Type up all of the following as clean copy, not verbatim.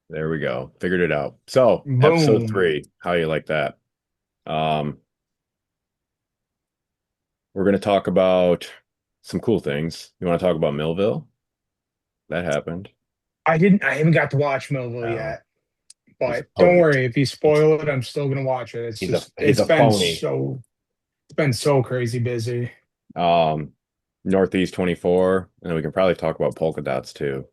There we go. Figured it out. So, episode Boom. 3, how you like that? Um, we're going to talk about some cool things. You want to talk about Millville? That happened. I haven't got to watch Millville Um, yet, he's a but don't pony. worry, if you spoil it, I'm still gonna watch it. He's a pony. It's been so crazy busy. Um, Northeast 24, and then we can probably talk about polka dots too.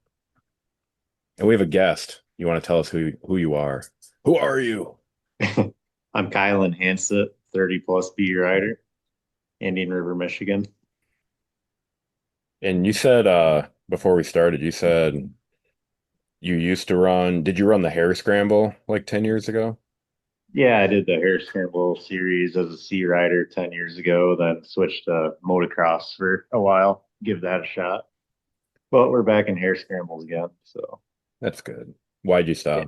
And we have a guest. You want to tell us who you are? Who are you? I'm Kylan Hansett, 30 plus B rider, Indian River, Michigan. And you said before we started, you said you used to run, did you run the Hare Scramble like 10 years ago? Yeah, I did the Hare Scramble series as a C rider 10 years ago, then switched to motocross for a while, give that a shot. But we're back in Hare Scrambles again. So, That's good. Why'd you yeah.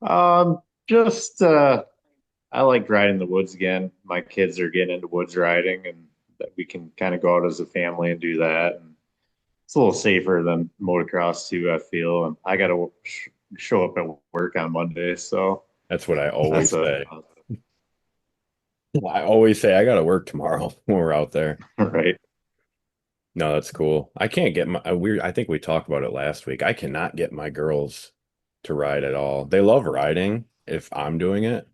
stop? Just I like riding the woods again. My kids are getting into woods riding, and that we can kind of go out as a family and do that. And it's a little safer than motocross too, I feel. And I got to show up at work on Monday, so That's what I that's always a say. I always say I gotta work tomorrow when we're out there. right. No, that's cool. I can't get my I think we talked about it last week. I cannot get my girls to ride at all. They love riding if I'm doing it.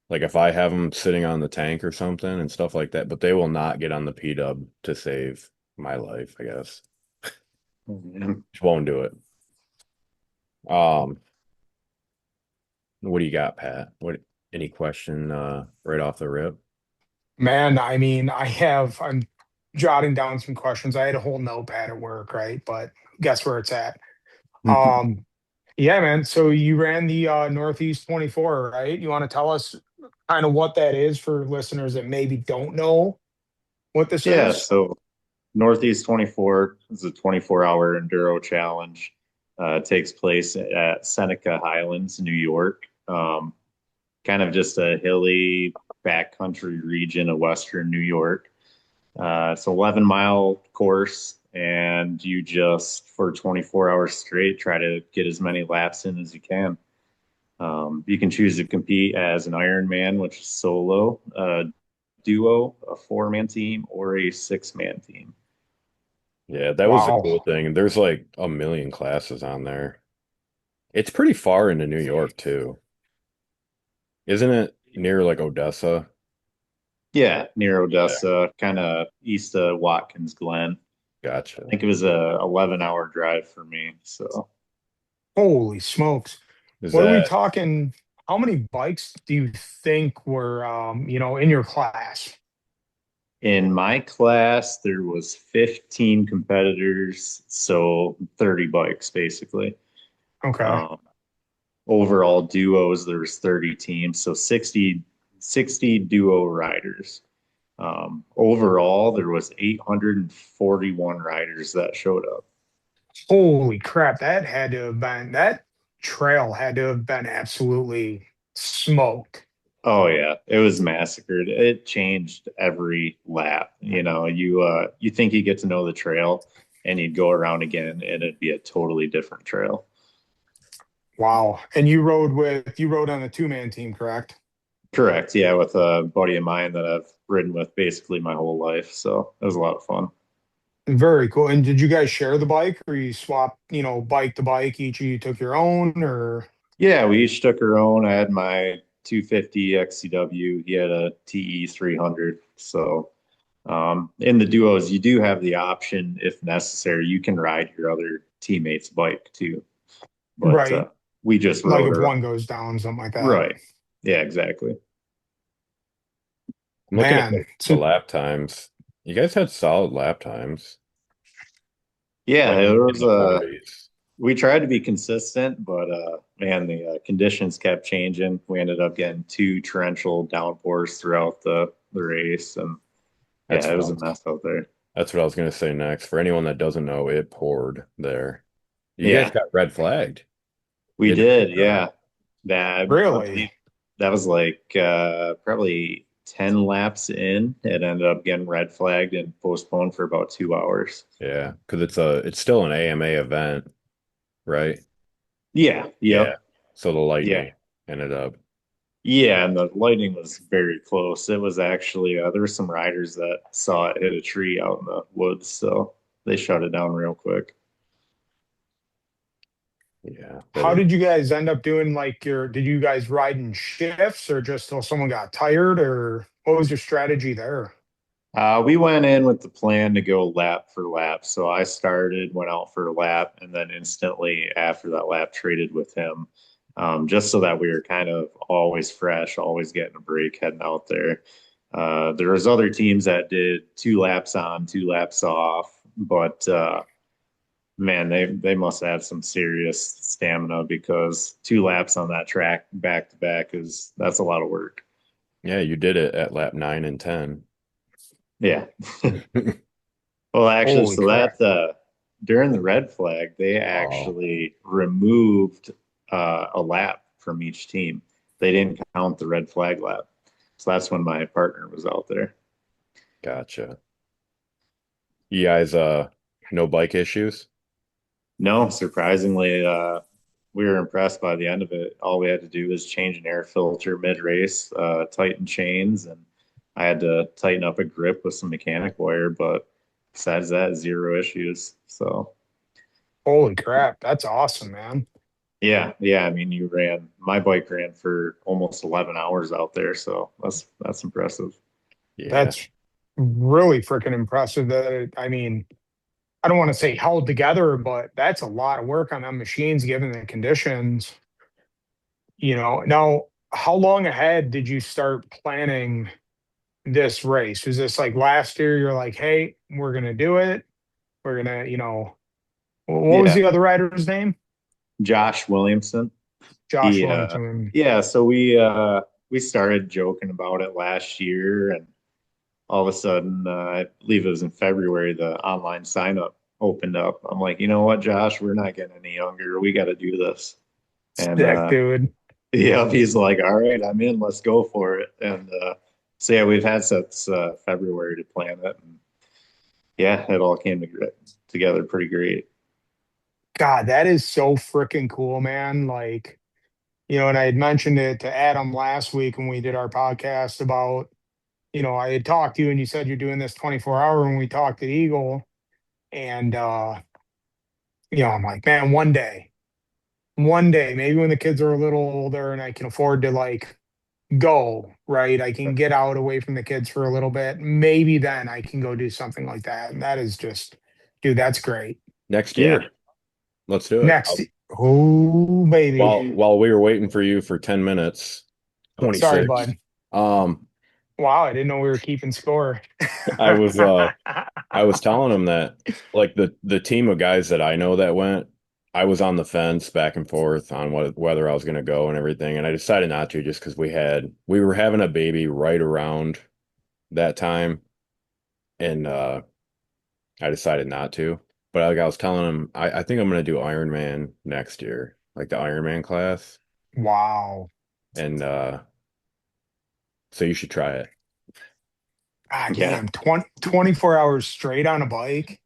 Like if I have them sitting on the tank or something and stuff like that, but they will not get on the P-dub to save my life, I guess. Mhm. Just won't do it. Um, what do you got, Pat? What any question right off the rip? Man, I'm jotting down some questions. I had a whole notepad at work, right? But guess where it's at? Um, yeah, man. So you ran the Northeast 24, right? You want to tell us kind of what that is for listeners that maybe don't know what this Yeah, is? so Northeast 24 is a 24-hour enduro challenge. It takes place at Seneca Highlands, New York. Kind of just a hilly backcountry region of Western New York. It's an 11-mile course, and you just, for 24 hours straight, try to get as many laps in as you can. You can choose to compete as an Ironman, which is solo, a duo, a four-man team, or a six-man team. Yeah, that was the Wow. cool thing. There's like a million classes on there. It's pretty far into New York too. Isn't it near like Odessa? Yeah, near Yeah, Odessa, kind of east of Watkins Glen. I gotcha. think it was a 11-hour drive for me. So Holy smokes. Is What are we that talking? How many bikes do you think were, in your class? in my class, there was 15 competitors, so 30 bikes basically. Okay. Um, Overall duos, there was 30 teams, so 60 duo riders. Overall, there was 841 riders that showed up. Holy crap. That trail had to have been absolutely smoked. Oh yeah, it was massacred. It changed every lap. You think you get to know the trail and you'd go around again and it'd be a totally different trail. Wow. And you rode on a two-man team, correct? Correct. Yeah, with a buddy of mine that I've ridden with basically my whole life. So it was a lot of fun. Very cool. And did you guys share the bike or you swap, bike to bike? Each of you took your own or Yeah, we each took our own. I had my 250 XCW. He had a TE 300. So in the duos, you do have the option, if necessary, you can ride your other teammate's bike too. But right? we just Like rode if around. one goes down, something like that. Right. Yeah, exactly. I'm looking at Man. the So lap times. You guys had solid lap times, Yeah, like it in was the 40s. we tried to be consistent, but man, the conditions kept changing. We ended up getting two torrential downpours throughout the race, and That's yeah, it what I was a was mess out there. that's what I was gonna say next. For anyone that doesn't know, it poured there. You guys Yeah, got red flagged. we It didn't did. start. Yeah, that I believe really? that was like probably 10 laps in. It ended up getting red flagged and postponed for about 2 hours. Yeah, because it's still an AMA event, right? Yeah, Yeah. yep, So the yeah. lightning ended up. Yeah, and the lighting was very close. It was actually there were some riders that saw it hit a tree out in the woods, so they shut it down real quick. Yeah. How did you guys end up doing like did you guys ride in shifts or just till someone got tired or what was your strategy there? We went in with the plan to go lap for lap. So I started, went out for a lap, and then instantly after that lap traded with him, just so that we were kind of always fresh, always getting a break heading out there. There was other teams that did 2 laps on, 2 laps off, but man, they must have some serious stamina because 2 laps on that track back to back is that's a lot of work. Yeah, you did it at lap 9 and 10. Yeah. Well, actually, Holy so crap. that during the red flag, they Oh, actually removed a lap from each team. They didn't count the red flag lap. So that's when my partner was out there. gotcha. You guys, no bike issues? No, surprisingly, we were impressed by the end of it. All we had to do was change an air filter mid-race, tighten chains, and I had to tighten up a grip with some mechanic wire. But besides that, zero issues. So. Holy crap. That's awesome, man. Yeah, yeah. I mean, my bike ran for almost 11 hours out there, so that's impressive. Yeah. That's really freaking impressive I mean, I don't want to say held together, but that's a lot of work on them machines given the conditions. Now, how long ahead did you start planning this race? Was this like last year? You're like, hey, we're gonna do it. We're gonna, what was Yeah, the other rider's name? Josh Williamson. Josh He Williamson. yeah, so we started joking about it last year and all of a sudden I believe it was in February the online sign up opened up. I'm like, "You know what, Josh, we're not getting any younger. We got to do this." And Sick, dude. yeah, he's like, "All right, I'm in. Let's go for it." And so yeah, we've had since February to plan it. And yeah, it all came together pretty great. God, that is so freaking cool, man. Like, and I had mentioned it to Adam last week when we did our podcast about, I had talked to you and you said you're doing this 24-hour when we talked at Eagle. And, I'm like, man, one day, maybe when the kids are a little older and I can afford to like go, right? I can get out away from the kids for a little bit. Maybe then I can go do something like that. And that is just, dude, that's great. Next Yeah. year, let's do it. Next, oh, baby. While we were waiting for you for 10 minutes, Sorry, 26. bud. Um, Wow, I didn't know we were keeping score. I was I was telling him that like the team of guys that I know that went, I was on the fence back and forth on whether I was going to go and everything, and I decided not to just because we were having a baby right around that time, and I decided not to. But like I was telling him, I think I'm going to do Ironman next year, like the Ironman class, Wow. and so you should try it. God Yeah. damn, 24 hours straight on a bike.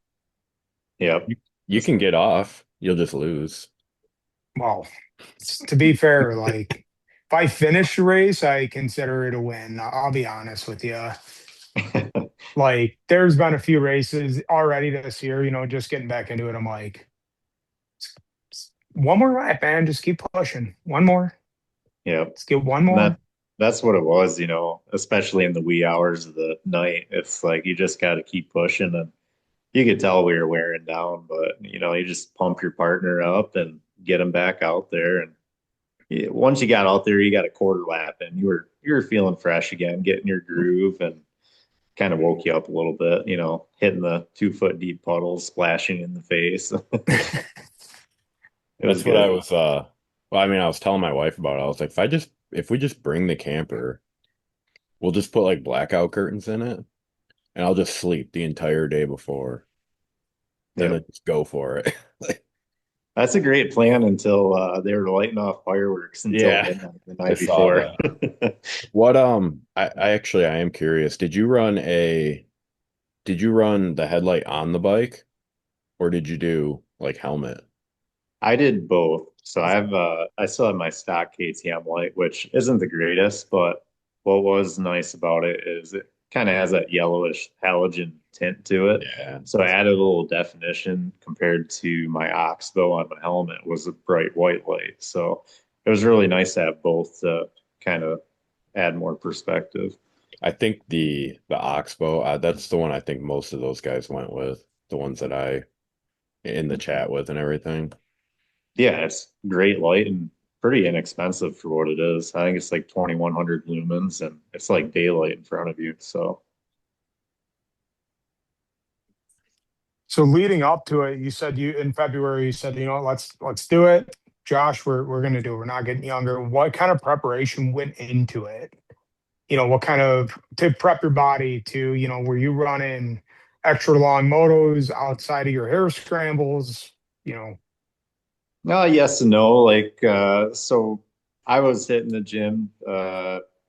Yep. You can get off, you'll just lose. Well, to be fair, like if I finish the race, I consider it a win. I'll be honest with you. Like there's been a few races already this year, just getting back into it. I'm like, one more lap, man. Just keep pushing. One more. Yep. Let's get one And more. that's what it was, especially in the wee hours of the night. It's like you just got to keep pushing and you could tell we were wearing down, but you just pump your partner up and get him back out there. And once you got out there, you got a quarter lap and you were feeling fresh again, getting your groove and kind of woke you up a little bit, hitting the 2 foot deep puddles, splashing in the face. It was That's what I good. was well, I mean, I was telling my wife about it. I was like, if we just bring the camper, we'll just put like blackout curtains in it and I'll just sleep the entire day before. Then I Yep. just go for it. Like, That's a great plan until they were lighting off fireworks until yeah, midnight the I night saw before. that. What I actually I am curious. Did you run the headlight on the bike or did you do like helmet? I did both. So I still have my stock KTM light, which isn't the greatest, but what was nice about it is it kind of has that yellowish halogen tint to it. Yeah. So I added a little definition compared to my Oxbow on my helmet was a bright white light. So it was really nice to have both to kind of add more perspective. I think the Oxbow, that's the one I think most of those guys went with, the ones that I in the chat with and everything. Yeah, it's great light and pretty inexpensive for what it is. I think it's like 2100 lumens and it's like daylight in front of you. So So leading up to it, you said you in February, you said, let's do it. Josh, we're gonna do it. We're not getting younger. What kind of preparation went into it? What kind of to prep your body to, were you running extra long motos outside of your hair scrambles? You know, yes and no. Like so I was hitting the gym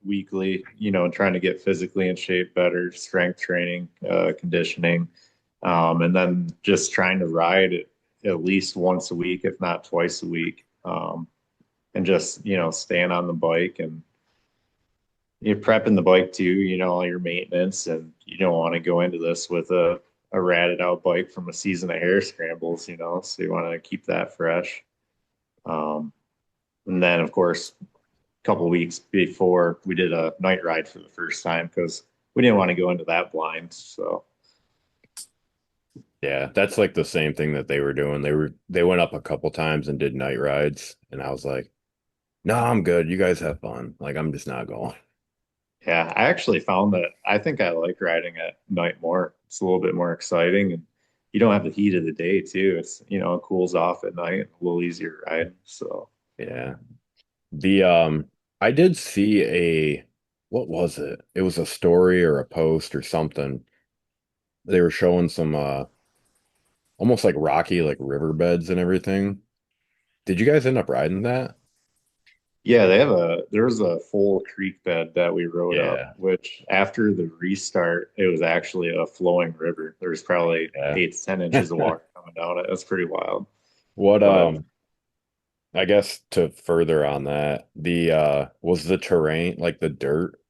weekly, trying to get physically in shape better, strength training, conditioning. And then just trying to ride at least once a week, if not twice a week. And just, staying on the bike and you're prepping the bike too, all your maintenance, and you don't want to go into this with a ratted out bike from a season of Hare scrambles, so you want to keep that fresh. Um, and then, of course, a couple weeks before we did a night ride for the first time because we didn't want to go into that blind. So, Yeah, that's like the same thing that they were doing. They went up a couple times and did night rides, and I was like, "No, I'm good. You guys have fun. Like I'm just not going." yeah, I actually found that I think I like riding at night more. It's a little bit more exciting and you don't have the heat of the day too. It's, it cools off at night, a little easier ride. So, Yeah. The I did see a what was it? It was a story or a post or something. They were showing some almost like rocky like riverbeds and everything. Did you guys end up riding that? yeah, there's a full creek bed that we rode up, Yeah. which after the restart, it was actually a flowing river. There's probably Yeah. 8 to 10 inches of water coming down it. That's pretty wild. What But I guess to further on that, the was the terrain like the dirt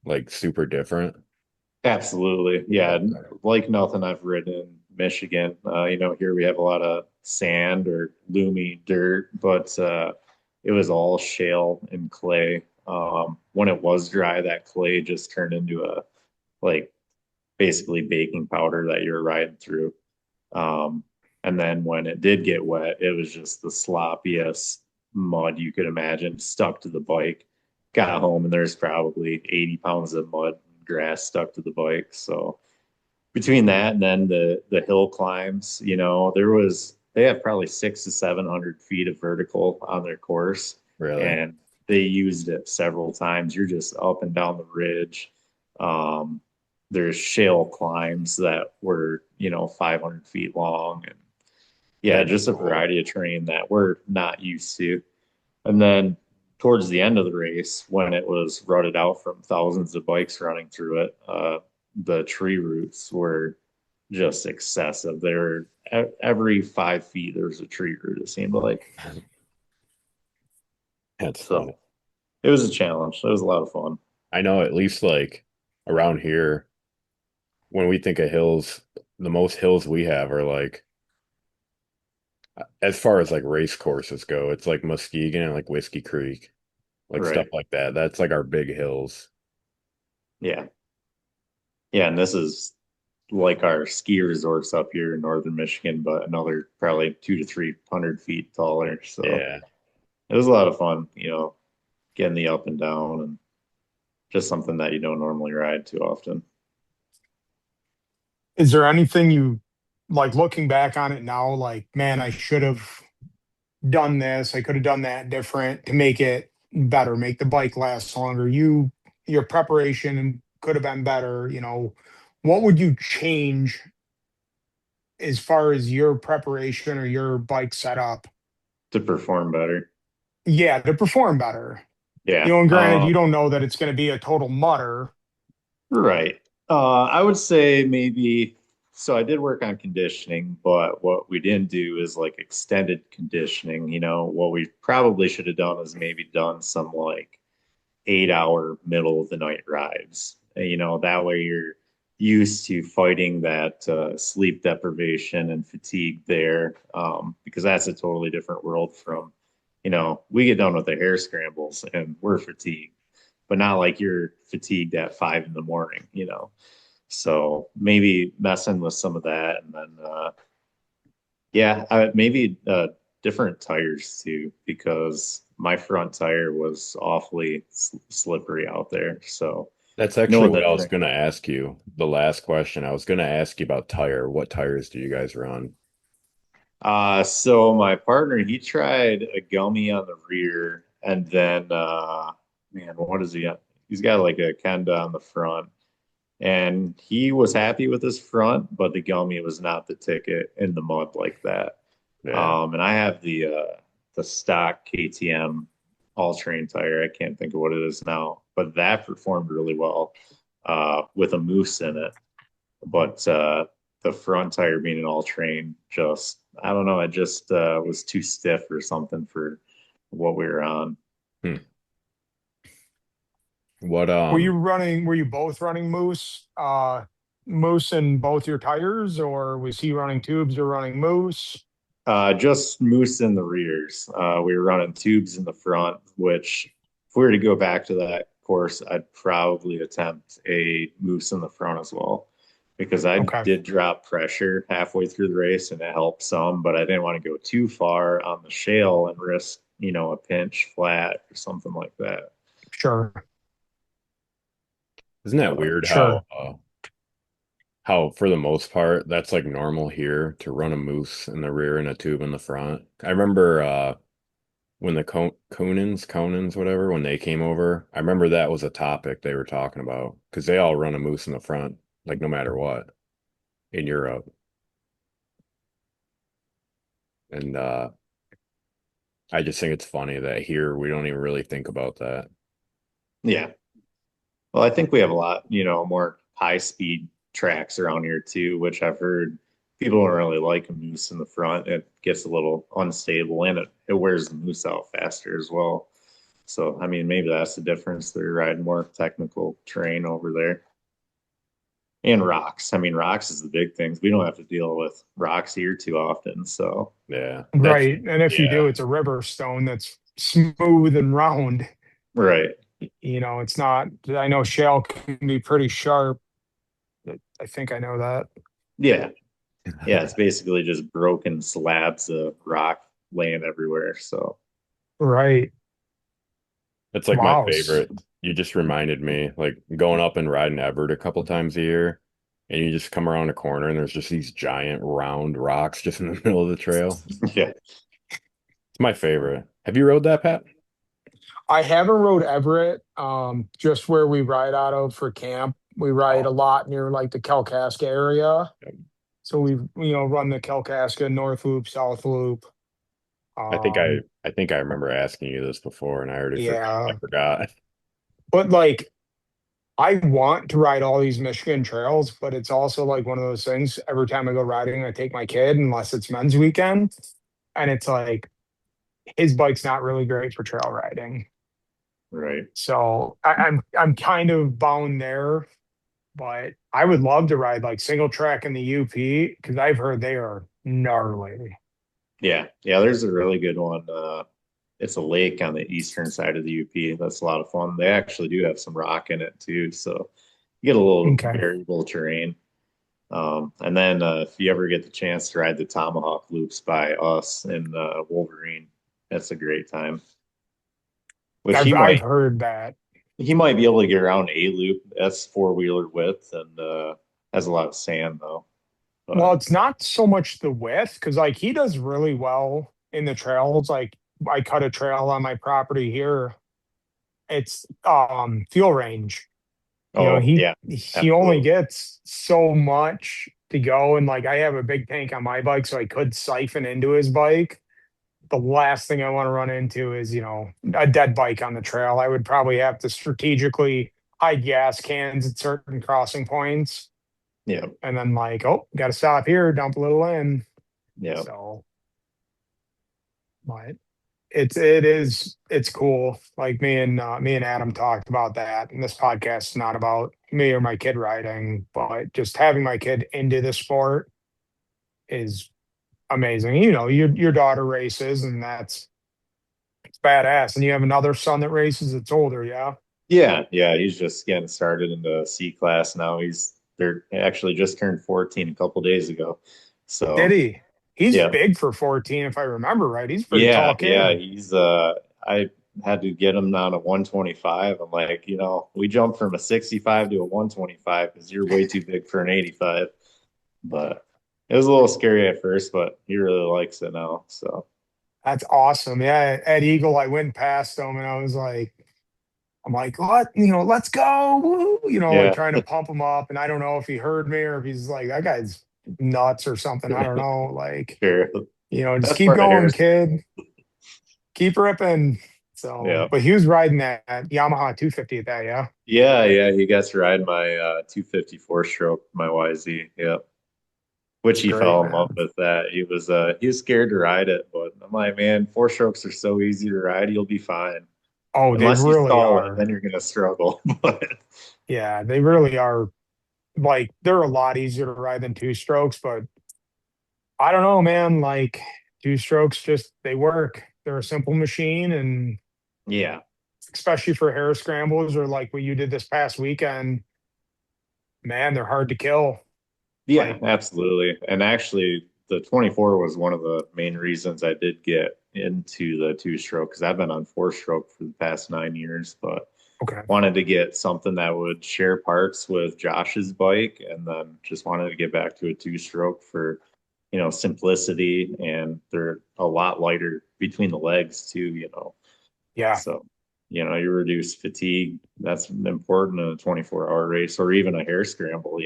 like super different? absolutely, yeah, Okay. like nothing I've ridden in Michigan. Here we have a lot of sand or loomy dirt, but it was all shale and clay. When it was dry, that clay just turned into a like basically baking powder that you're riding through. Um, and then when it did get wet, it was just the sloppiest mud you could imagine stuck to the bike. Got home and there's probably 80 pounds of mud and grass stuck to the bike. So between that and then the hill climbs, they have probably 600 to 700 feet of vertical on their course, Really? and they used it several times. You're just up and down the ridge. Um, there's shale climbs that were 500 feet long, and yeah, That'd be just a cool. variety of terrain that we're not used to. And then towards the end of the race, when it was rutted out from thousands of bikes running through it, the tree roots were just excessive. There, every 5 feet, there's a tree root, it seemed like. That's funny. So it was a challenge. It was a lot of fun. I know at least like around here, when we think of hills, the most hills we have are like as far as like race courses go, it's like Muskegon and like Whiskey Creek, like stuff Right. like that. That's like our big hills. Yeah. Yeah. And this is like our ski resorts up here in northern Michigan, but another probably 200 to 300 feet taller. So Yeah. it was a lot of fun, getting the up and down and just something that you don't normally ride too often. is there anything you like looking back on it now, like, man, I should have done this, I could have done that different to make it better, make the bike last longer. Your preparation could have been better, what would you change as far as your preparation or your bike setup? To perform better. Yeah, to perform better. Yeah. And granted, you don't know that it's going to be a total mutter. Right. I would say maybe So I did work on conditioning, but what we didn't do is like extended conditioning. What we probably should have done is maybe done some like 8 hour middle of the night rides. That way you're used to fighting that sleep deprivation and fatigue there, because that's a totally different world from, we get done with the hair scrambles and we're fatigued, but not like you're fatigued at 5 in the morning. So maybe messing with some of that, and then yeah, maybe different tires too, because my front tire was awfully slippery out there. So That's actually knowing what the I was train. going to ask you. The last question I was going to ask you about tire. What tires do you guys run? So my partner, he tried a gummy on the rear, and then man, what does he got? He's got like a Kenda on the front, and he was happy with his front, but the gummy was not the ticket in the mud like that. Yeah, And I have the stock KTM all-terrain tire. I can't think of what it is now, but that performed really well with a moose in it. But the front tire being an all-terrain, just I don't know, it just was too stiff or something for what we were on. Hmm. What Were you both running moose in both your tires, or was he running tubes or running moose? Just moose in the rears. We were running tubes in the front, which if we were to go back to that course, I'd probably attempt a moose in the front as well, because I Okay, did drop pressure halfway through the race and it helped some, but I didn't want to go too far on the shale and risk, a pinch flat or something like that. sure, isn't that weird sure. how for the most part that's like normal here to run a moose in the rear and a tube in the front. I remember when the Conans, whatever, when they came over, I remember that was a topic they were talking about because they all run a moose in the front, like no matter what in Europe. And I just think it's funny that here we don't even really think about that. Yeah. Well, I think we have a lot, more high speed tracks around here too, which I've heard people don't really like a moose in the front. It gets a little unstable and it wears the moose out faster as well. So, I mean, maybe that's the difference. They're riding more technical terrain over there. And rocks. I mean, rocks is the big thing. We don't have to deal with rocks here too often. So, Yeah, that's Right. And if you do, yeah, it's a river stone that's smooth and round. right. It's not, I know shale can be pretty sharp. I think I know that. Yeah. Yeah. It's basically just broken slabs of rock laying everywhere. So, Right. that's like my Wow. favorite. You just reminded me, like going up and riding Everett a couple times a year, and you just come around a corner and there's just these giant round rocks just in the middle of the trail. yeah. It's my favorite. Have you rode that, Pat? I haven't rode Everett, just where we ride out of for camp. We ride a Oh, lot near like the Kalkaska area. So run the Kalkaska North Loop, South Loop. I think I Um, I think I remember asking you this before, and I yeah. forgot. But like I want to ride all these Michigan trails, but it's also like one of those things. Every time I go riding, I take my kid, unless it's men's weekend. And it's like his bike's not really great for trail riding. Right. So I'm kind of bound there, but I would love to ride like single track in the UP because I've heard they are gnarly. Yeah. Yeah. There's a really good one. It's a lake on the eastern side of the UP. That's a lot of fun. They actually do have some rock in it too. So you get a little Okay. variable terrain. And then if you ever get the chance to ride the Tomahawk loops by us in Wolverine, that's a great time. Which he I've might heard that. he might be able to get around a loop. That's four-wheeler width and has a lot of sand though. Well, But it's not so much the width because like he does really well in the trails. Like I cut a trail on my property here. It's fuel range. oh He yeah, he only absolutely. gets so much to go, and like I have a big tank on my bike, so I could siphon into his bike. The last thing I want to run into is, a dead bike on the trail. I would probably have to strategically hide gas cans at certain crossing points. Yeah. and then like, oh, got to stop here, dump a little in. Yeah. So, but it's cool. Like me and Adam talked about that, and this podcast is not about me or my kid riding, but just having my kid into the sport is amazing. Your daughter races, and that's it's badass. And you have another son that races that's older, yeah. Yeah. Yeah. He's just getting started in the C class now. They're actually just turned 14 a couple days ago. Did So, he? He's yeah. big for 14, if I remember right. He's a pretty Yeah. tall Yeah. kid. I had to get him down to 125. I'm like, we jumped from a 65 to a 125 because you're way too big for an 85. But it was a little scary at first, but he really likes it now. So, That's awesome. Yeah, at Eagle, I went past him and I'm like, what? Let's go. Woo. Like yeah. trying to pump him up. And I don't know if he heard me or if he's like, that guy's nuts or something. I don't know. Like, Sure. just That's keep part of going, Harris. kid. Keep ripping. So, Yeah. but he was riding that Yamaha 250 at that, yeah. Yeah, yeah, he gets to ride my 254 stroke, my YZ. Yeah. Which It's he great, fell in love man. with that. He was scared to ride it, but I'm like, man, four strokes are so easy to ride, you'll be fine. Oh, they Unless you really stall it, are. then you're gonna struggle. But Yeah, they really are. Like, they're a lot easier to ride than two strokes, but I don't know, man. Like, two strokes just they work. They're a simple machine, and yeah. especially for Hare scrambles or like what you did this past weekend, man, they're hard to kill. Yeah, Like, absolutely. And actually, the 24 was one of the main reasons I did get into the two stroke because I've been on four stroke for the past 9 years, but okay, wanted to get something that would share parts with Josh's bike and then just wanted to get back to a two stroke for, simplicity and they're a lot lighter between the legs too. yeah, So, you reduce fatigue. That's important in a 24-hour race or even a hair scramble.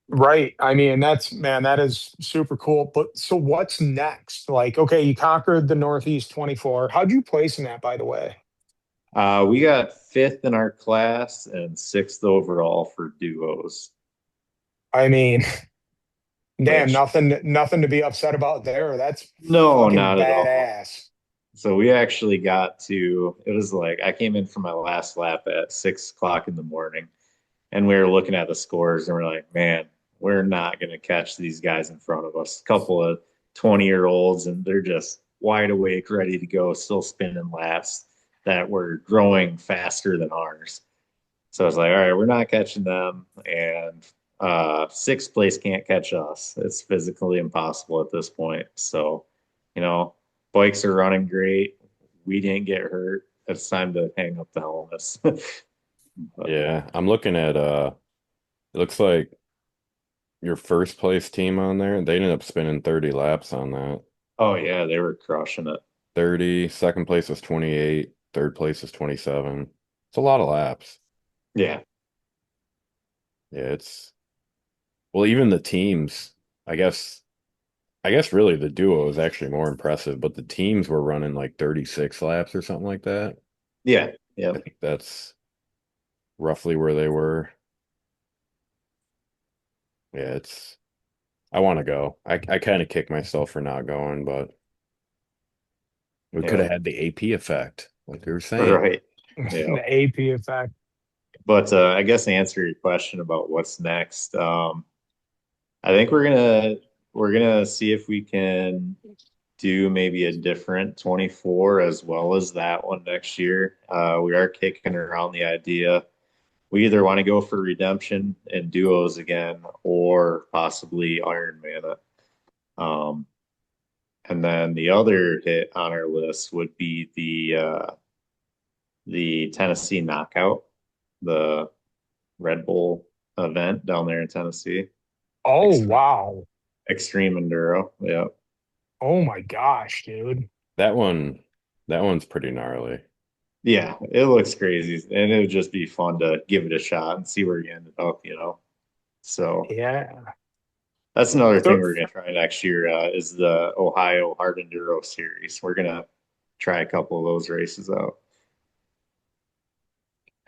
right. I mean, that's man, that is super cool. But so what's next? Like, okay, you conquered the Northeast 24. How'd you place in that, by the way? We got fifth in our class and sixth overall for duos, I mean, damn, which nothing to be upset about there. That's no, fucking not at all. badass. So we actually it was like I came in for my last lap at 6 o'clock in the morning and we were looking at the scores and we're like, man, we're not going to catch these guys in front of us. A couple of 20-year-olds and they're just wide awake, ready to go, still spinning laps that were growing faster than ours. So I was like, all right, we're not catching them. And sixth place can't catch us. It's physically impossible at this point. So, you know, bikes are running great. We didn't get hurt. It's time to hang up the helmets. But Yeah, I'm looking at it looks like your first place team on there, they ended up spinning 30 laps on that. oh yeah, they were crushing it. 30, second place was 28, third place was 27. It's a lot of laps. Yeah. Yeah, it's well, even the teams, I guess I guess really the duo is actually more impressive, but the teams were running like 36 laps or something like that. Yeah. Yeah. I think that's roughly where they were. Yeah, it's I want to go. I kind of kick myself for not going, but we could Yeah. have had the AP effect, like you were saying. Right. Yeah. The AP effect. But I guess to answer your question about what's next, I think we're gonna see if we can do maybe a different 24 as well as that one next year. We are kicking around the idea. We either want to go for redemption and duos again, or possibly Ironman it. Um, and then the other hit on our list would be the Tennessee Knockout, the Red Bull event down there in Tennessee. Oh Extreme, wow. extreme enduro. Yeah. Oh my gosh, dude. That one, that one's pretty gnarly. Yeah, it looks crazy, and it would just be fun to give it a shot and see where you ended up. So Yeah. that's another thing So we're gonna try next year is the Ohio Hard Enduro Series. We're gonna try a couple of those races out.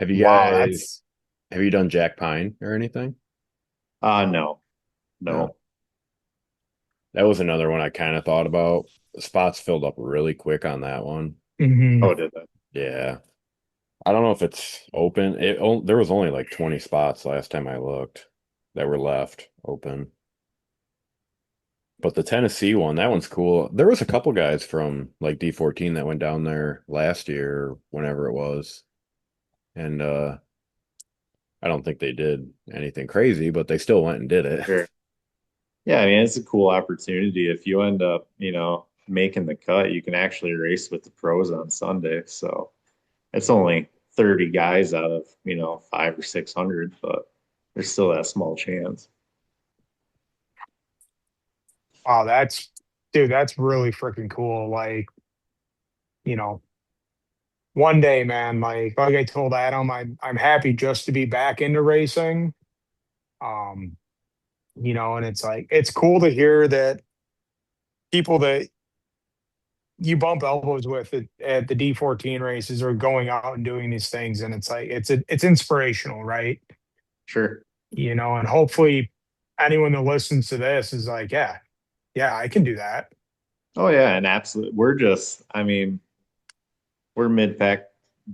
Have you wow, guys that's have you done Jack Pine or anything? No, No. no. That was another one I kind of thought about. The spots filled up really quick on that one. Hmm. Oh, did that? Yeah. I don't know if it's open. There was only like 20 spots last time I looked that were left open. But the Tennessee one, that one's cool. There was a couple guys from like D14 that went down there last year, whenever it was. And I don't think they did anything crazy, but they still went and did it. Sure. Yeah, I mean, it's a cool opportunity. If you end up, making the cut, you can actually race with the pros on Sunday. So it's only 30 guys out of, five or 600, but there's still that small chance. Wow, dude, that's really freaking cool. Like, you know, one day, man, like I told Adam, I'm happy just to be back into racing. Um, and it's like it's cool to hear that people that you bump elbows with at the D14 races are going out and doing these things, and it's like it's inspirational, right? Sure. And hopefully anyone that listens to this is like, yeah, yeah, I can do that. Oh, yeah, and absolutely. I mean, we're mid-pack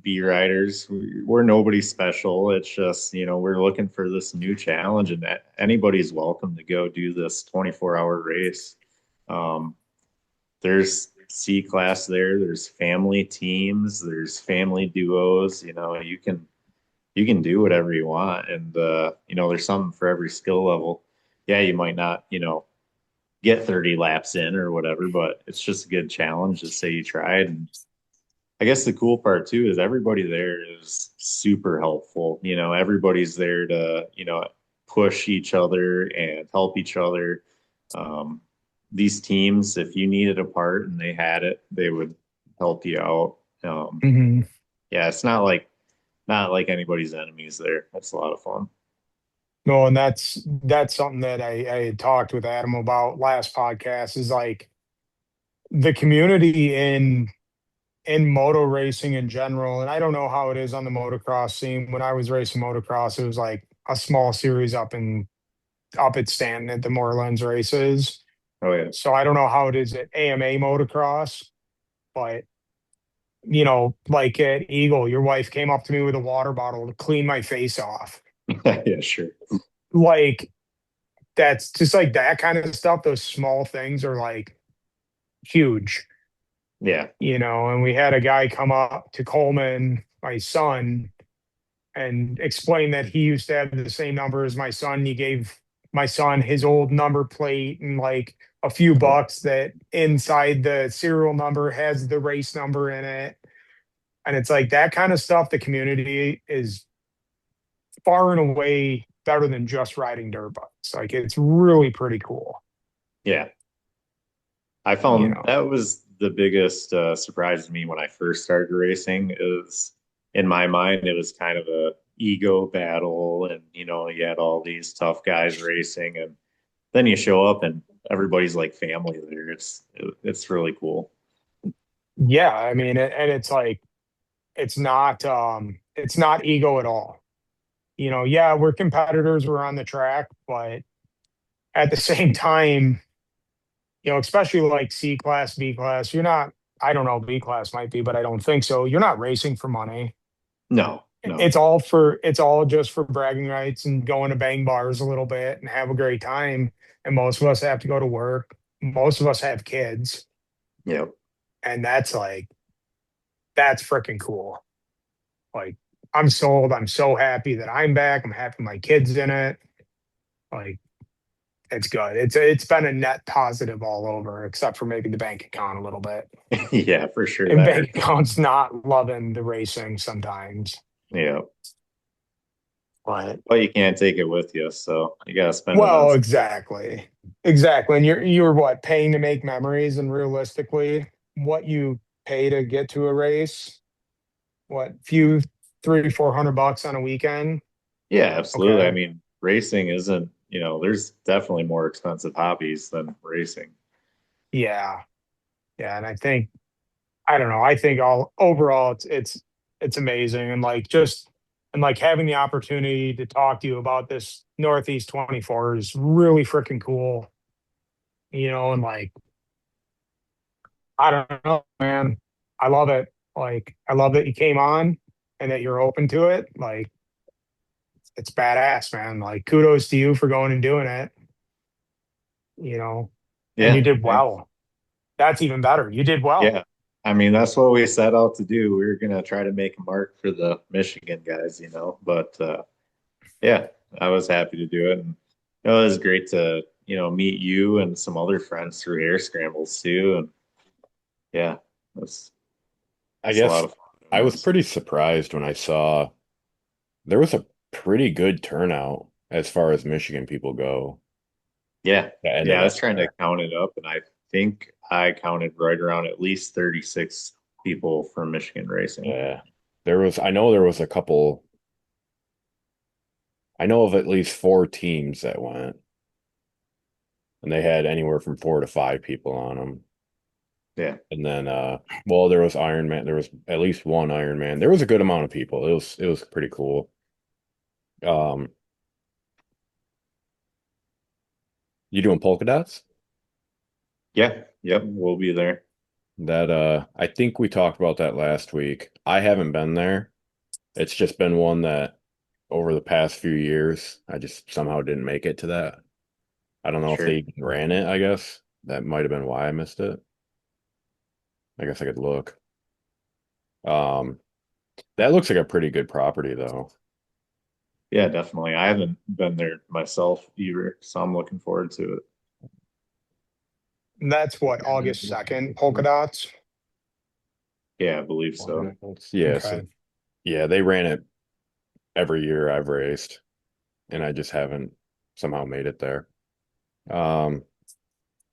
B riders. We're nobody special. It's just, we're looking for this new challenge, and that anybody's welcome to go do this 24-hour race. Um, there's C class there. There's family teams. There's family duos. You can do whatever you want, and there's something for every skill level. Yeah, you might not, get 30 laps in or whatever, but it's just a good challenge to say you tried. And I guess the cool part too is everybody there is super helpful. Everybody's there to, push each other and help each other. Um, these teams, if you needed a part and they had it, they would help you out. Hmm. Yeah, it's not like anybody's enemies there. That's a lot of fun. No, and that's something that I had talked with Adam about last podcast is like the community in moto racing in general. And I don't know how it is on the motocross scene. When I was racing motocross, it was like a small series up at Stanton at the Moorlands races. Oh yeah. So I don't know how it is at AMA motocross, but like at Eagle, your wife came up to me with a water bottle to clean my face off. Yeah, sure. Like that's just like that kind of stuff. Those small things are like huge, Yeah. and we had a guy come up to Coleman, my son, and explain that he used to have the same number as my son. He gave my son his old number plate and like a few Oh, bucks that inside the serial number has the race number in it. And it's like that kind of stuff. The community is far and away better than just riding dirt bikes. Like it's really pretty cool, yeah. I you found know. that was the biggest surprise to me when I first started racing. Is in my mind, it was kind of a ego battle, and you had all these tough guys racing, and then you show up and everybody's like family there. It's really cool. Yeah, I mean, and it's like it's not ego at all. Yeah, we're competitors, we're on the track, but at the same time, especially like C class, B class, you're not, I don't know, B class might be, but I don't think so. You're not racing for money. No, no, It's all just for bragging rights and going to bang bars a little bit and have a great time. And most of us have to go to work. Most of us have kids. yeah, And that's freaking cool. Like, I'm sold. I'm so happy that I'm back. I'm happy my kid's in it. Like, it's good. It's been a net positive all over, except for maybe the bank account a little bit. yeah, for sure And that bank hurt. account's not loving the racing sometimes. Yeah, But but you can't take it with you, so you gotta spend it on. well, exactly. Exactly. And you're what, paying to make memories, and realistically, what you pay to get to a race, what, few 300-400 bucks on a weekend? Yeah, absolutely. I Okay. mean, racing isn't, there's definitely more expensive hobbies than racing. Yeah. Yeah. And I don't know, I think all overall it's amazing. And like just And like having the opportunity to talk to you about this Northeast 24 is really freaking cool, and like, I don't know, man. I love it. Like, I love that you came on and that you're open to it. Like, it's badass, man. Like, kudos to you for going and doing it, you know, and you Yeah, did thanks. well. That's even better. You did well. Yeah. I mean, that's what we set out to do. We were gonna try to make a mark for the Michigan guys, but yeah, I was happy to do it. And it was great to, meet you and some other friends through Hare Scrambles too. And yeah, it's I it's a guess lot of fun I doing was this. pretty surprised when I saw there was a pretty good turnout as far as Michigan people go Yeah. that ended Yeah, I up was trying to there. count it up and I think I counted right around at least 36 people from Michigan racing. Yeah. I know there was a couple, I know of at least four teams that went, and they had anywhere from four to five people on them. Yeah. And then, well, there was Iron Man. There was at least one Iron Man. There was a good amount of people. It was pretty cool. Um, you doing polka dots? Yeah. Yep. We'll be there. That I think we talked about that last week. I haven't been there. It's just been one that over the past few years, I just somehow didn't make it to that. I don't know if they Sure. even ran it, I guess. That might have been why I missed it. I guess I could look. Um, that looks like a pretty good property though. Yeah, definitely. I haven't been there myself either, so I'm looking forward to it. And that's what, August 2nd, polka dots. Yeah, I believe so. Yeah, so Okay. yeah, they ran it every year I've raced, and I just haven't somehow made it there. Um,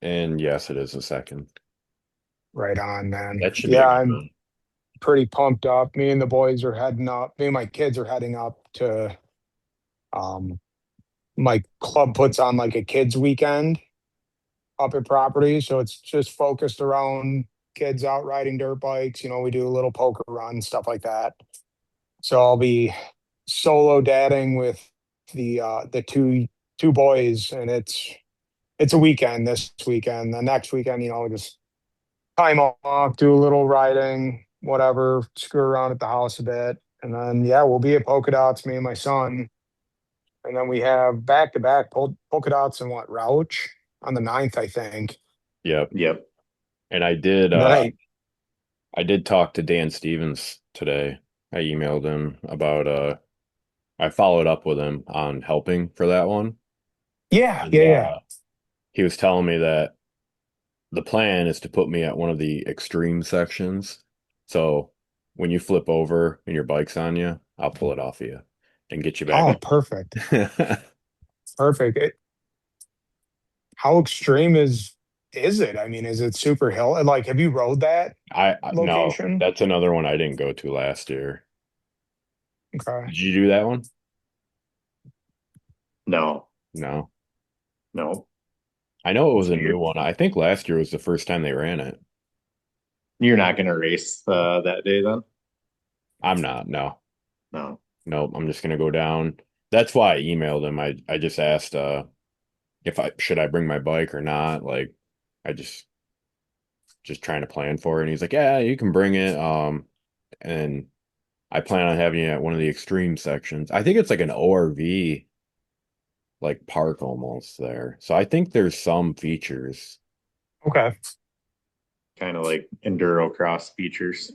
and yes, it is a second. Right on, man. That should be a Yeah, good I'm one. pretty pumped up. Me and the boys are heading up. Me and my kids are heading up to um my club puts on like a kids weekend up at property. So it's just focused around kids out riding dirt bikes. We do a little poker run, stuff like that. So I'll be solo dadding with the two boys, and it's a weekend this weekend. The next weekend, just time off, do a little riding, whatever, screw around at the house a bit. And then yeah, we'll be at polka dots, me and my son. And then we have back to back polka dots and what, Rouch on the 9th, I think. Yep. Yep. And And then I did talk to Dan Stevens today. I emailed him about I followed up with him on helping for that one. yeah, And yeah, yeah. he was telling me that the plan is to put me at one of the extreme sections. So when you flip over and your bike's on you, I'll pull it off of you and get you back Oh, on. perfect. Perfect. How extreme is it? I mean, is it super hill? And like, have you rode that No, location? that's another one I didn't go to last year. Okay. Did you do that one? No, No. no. I know it was So a new one. I think last year was the first time they ran it. you're not going to race that day then? I'm not, no. No. Nope, I'm just gonna go down. That's why I emailed him. I just asked if I should I bring my bike or not. Like I just trying to plan for it. And he's like, yeah, you can bring it. And I plan on having it at one of the extreme sections. I think it's like an ORV like park almost there. So I think there's some features. Okay. Kind of like enduro cross features.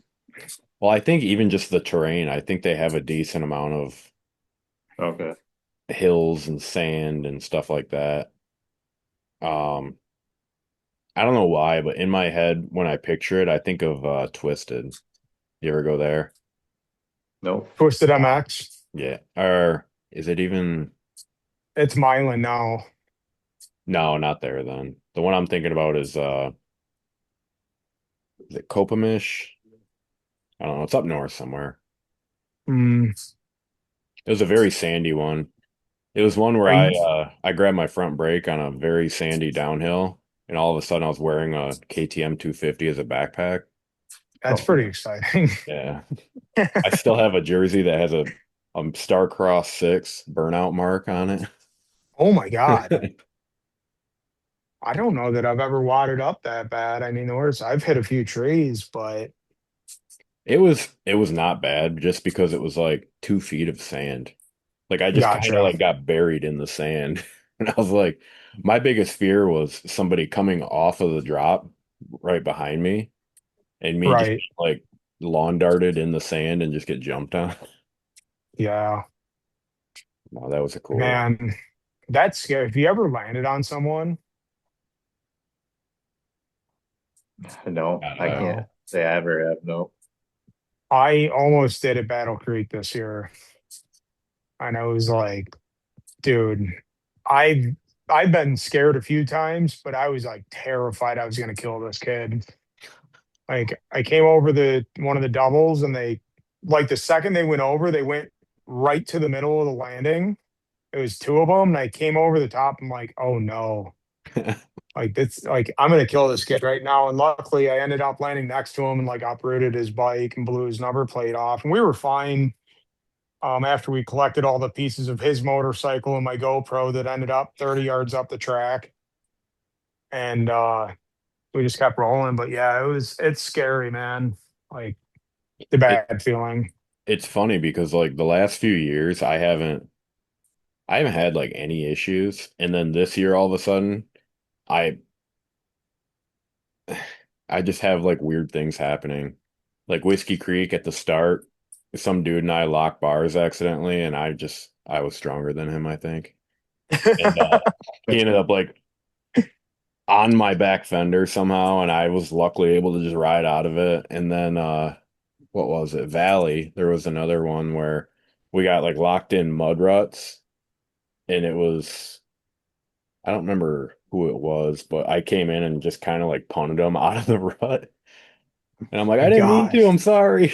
Well, I think even just the terrain, I think they have a decent amount of Okay. hills and sand and stuff like that. Um, I don't know why, but in my head, when I picture it, I think of Twisted. You ever go there? Nope. Twisted MX. Yeah. Or is it even? It's Milan now. No, not there then. The one I'm thinking about is it Kopamish? I don't know. It's up north somewhere. Mm, It was a very sandy one. It was one where are you, I grabbed my front brake on a very sandy downhill, and all of a sudden I was wearing a KTM 250 as a backpack. that's Oh, pretty exciting. Yeah. I still have a jersey that has a Star-Crossed 6 burnout mark on Oh my God. it. I don't know that I've ever wadded up that bad. I mean, I've hit a few trees, but It was not bad just because it was like 2 feet of sand. Like I just kind of gotcha. like got buried in the sand. And I was like, my biggest fear was somebody coming off of the drop right behind me and me just Right. like lawn darted in the sand and just get jumped on. Yeah. No, that was a cool one. Man, that's scary. If you ever landed on someone, No, I Uh, can't no. say I ever have. No. I almost did at Battle Creek this year. And I was like, dude, I've I've been scared a few times, but I was like terrified I was gonna kill this kid. Like I came over the one of the doubles and they like the second they went over, they went right to the middle of the landing. It was two of them, and I came over the top. I'm like, oh no. Like that's like I'm gonna kill this kid right now. And luckily I ended up landing next to him and like uprooted his bike and blew his number plate off. And we were fine after we collected all the pieces of his motorcycle and my GoPro that ended up 30 yards up the track. And we just kept rolling. But yeah, it's scary, man. Like the it bad feeling. it's funny because like the last few years I haven't had like any issues, and then this year all of a sudden I I just have like weird things happening. Like Whiskey Creek at the start, some dude and I locked bars accidentally, and I was stronger than him, I think. And he ended up like on my back fender somehow, and I was luckily able to just ride out of it. And then what was it? Valley, there was another one where we got like locked in mud ruts, and it was I don't remember who it was, but I came in and just kind of like punted him out of the rut. And I'm like, I My didn't mean to. gosh. I'm sorry.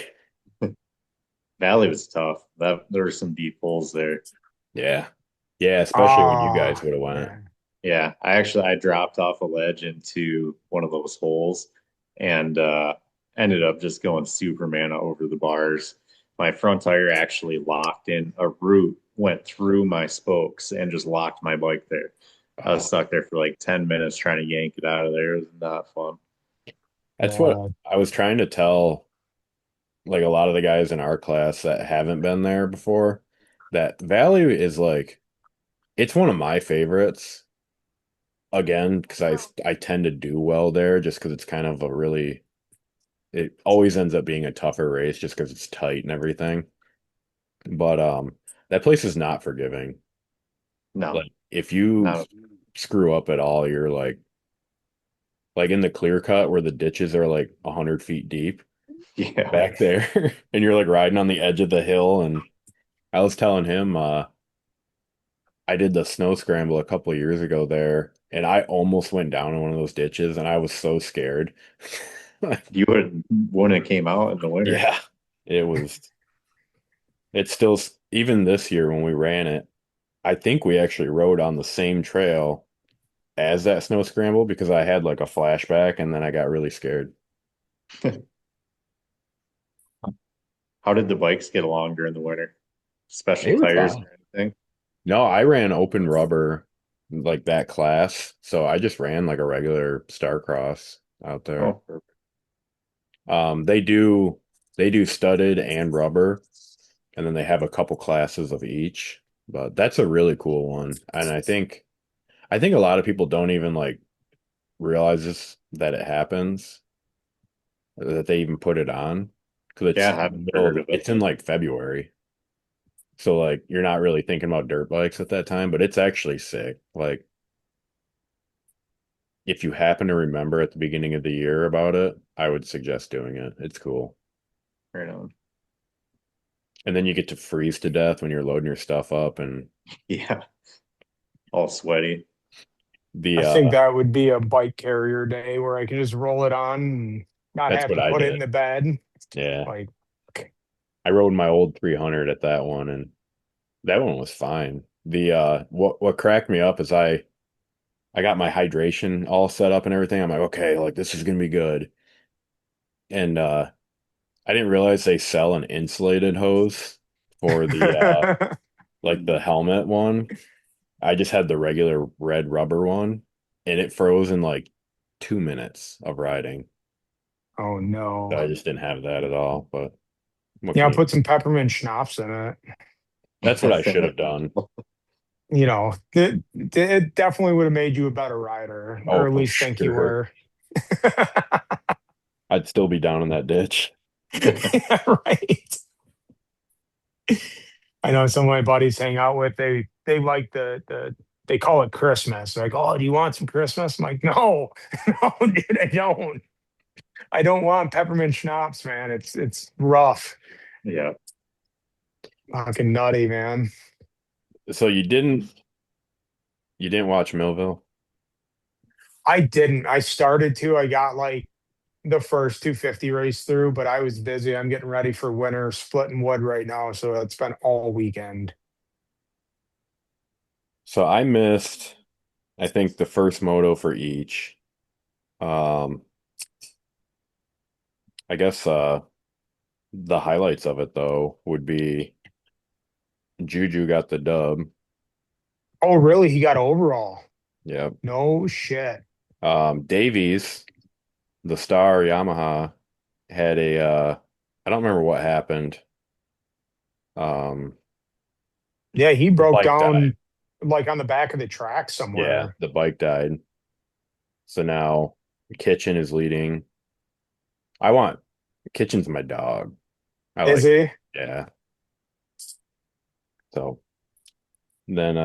Valley was tough. That there were some deep holes there. Yeah. Yeah, especially when you guys Ah, would have went. man. Yeah, I dropped off a ledge into one of those holes and ended up just going Superman over the bars. My front tire actually locked in a root, went through my spokes and just locked my bike there. I was Oh, stuck there for like 10 minutes trying to yank it out of there. It was not fun. that's what Yeah. I was trying to tell like a lot of the guys in our class that haven't been there before. That Valley is like it's one of my favorites again because I tend to do well there just because it's kind of a really it always ends up being a tougher race just because it's tight and everything. But that place is not forgiving. No, Like if you not screw up at all, you're like in the clear cut where the ditches are like 100 feet deep yeah. back there, and you're like riding on the edge of the hill. And I was telling him, I did the snow scramble a couple of years ago there, and I almost went down in one of those ditches, and I was so scared. You would wouldn't have came out in the winter. Yeah, it was. It's still even this year when we ran it. I think we actually rode on the same trail as that snow scramble because I had like a flashback, and then I got really scared. How did the bikes get along during the winter? Special They were tires fine. or anything? No, I ran open rubber like that class. So I just ran like a regular Starcross out there. Oh, perfect. They do studded and rubber, and then they have a couple classes of each. But that's a really cool one. And I think a lot of people don't even like realize this that it happens, that they even put it on. Because Yeah, I haven't heard of it. it's in like February. So like you're not really thinking about dirt bikes at that time, but it's actually sick. Like if you happen to remember at the beginning of the year about it, I would suggest doing it. It's cool. Right on. And then you get to freeze to death when you're loading your stuff up and Yeah, all sweaty. the I think that would be a bike carrier day where I could just roll it on and not that's have what to I put it in did. the bed. Yeah. Like, I rode my old 300 at that one and that one was fine. The what cracked me up is I got my hydration all set up and everything. I'm like, okay, like this is gonna be good. And I didn't realize they sell an insulated hose for the like the helmet one. I just had the regular red rubber one, and it froze in like 2 minutes of riding. Oh So no. I just didn't have that at all. But what Yeah, can you? put some peppermint schnapps in it. That's what I should have done. It definitely would have made you a better rider, or Oh, at for least think you sure. were. I'd still be down in that ditch. Yeah, right. I know some of my buddies hang out with, they like they call it Christmas. They're like, oh, do you want some Christmas? I'm like, no, no, dude, I don't. I don't want peppermint schnapps, man. It's rough. Yeah. Fucking nutty, man. So you didn't watch Millville? I didn't. I started to. I got like the first 250 race through, but I was busy. I'm getting ready for winter, splitting wood right now, so it's been all weekend. So I missed, I think, the first moto for each. Um, I guess the highlights of it though would be Juju got the dub. Oh, really? He got overall. Yep. No shit. Davies, the star Yamaha, had a I don't remember what happened. Um, Yeah, he the broke bike died. down like on the back of the track Yeah, somewhere. the bike died. So now Kitchen is leading. I want Kitchen's my dog. I Is like, he? yeah. So then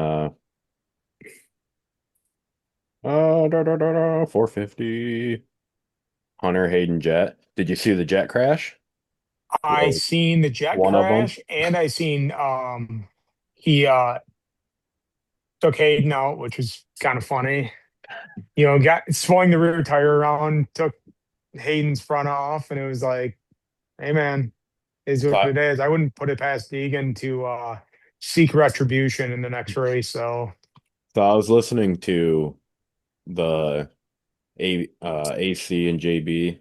450 Hunter Hayden Jet. Did you see the jet crash? I Well, seen the jet one of them. crash and I seen he took Hayden out, which was kind of funny. Got swung the rear tire around, took Hayden's front off, and it was like, hey man, is So what I, it is. I wouldn't put it past Deegan to seek retribution in the next race. So so I was listening to the AC and JB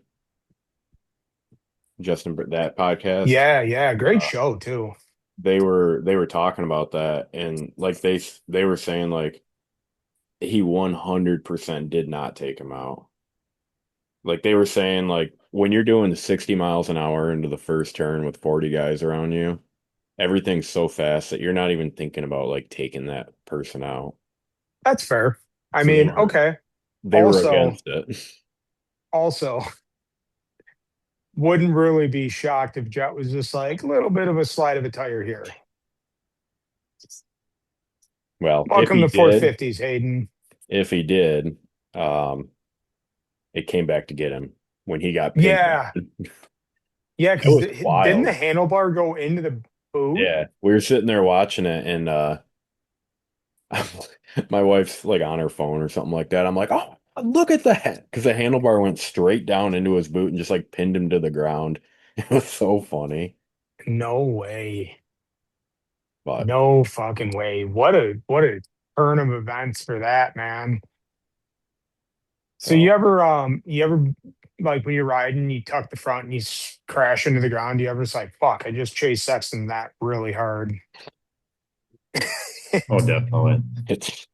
that podcast. yeah, yeah, great Uh, show too. they were talking about that, and like they were saying like he 100% did not take him out. Like they were saying like when you're doing 60 miles an hour into the first turn with 40 guys around you, everything's so fast that you're not even thinking about like taking that person out. That's fair. I So they mean, were okay. they were Also, against it. also, wouldn't really be shocked if Jet was just like a little bit of a slide of a tire here. Well, Welcome to 450s, Hayden. if he did, um, it came back to get him when he got pinned Yeah, down. yeah, It because was didn't the wild. handlebar go into the boot? Yeah, we were sitting there watching it, and my wife's like on her phone or something like that. I'm like, oh, look at that, because the handlebar went straight down into his boot and just like pinned him to the ground. It was so funny, No way. but No fucking way. What a turn of events for that, man. So oh, you ever like when you're riding, you tuck the front and you crash into the ground, you ever just like, fuck, I just chased Sexton that really hard. Oh, definitely. it's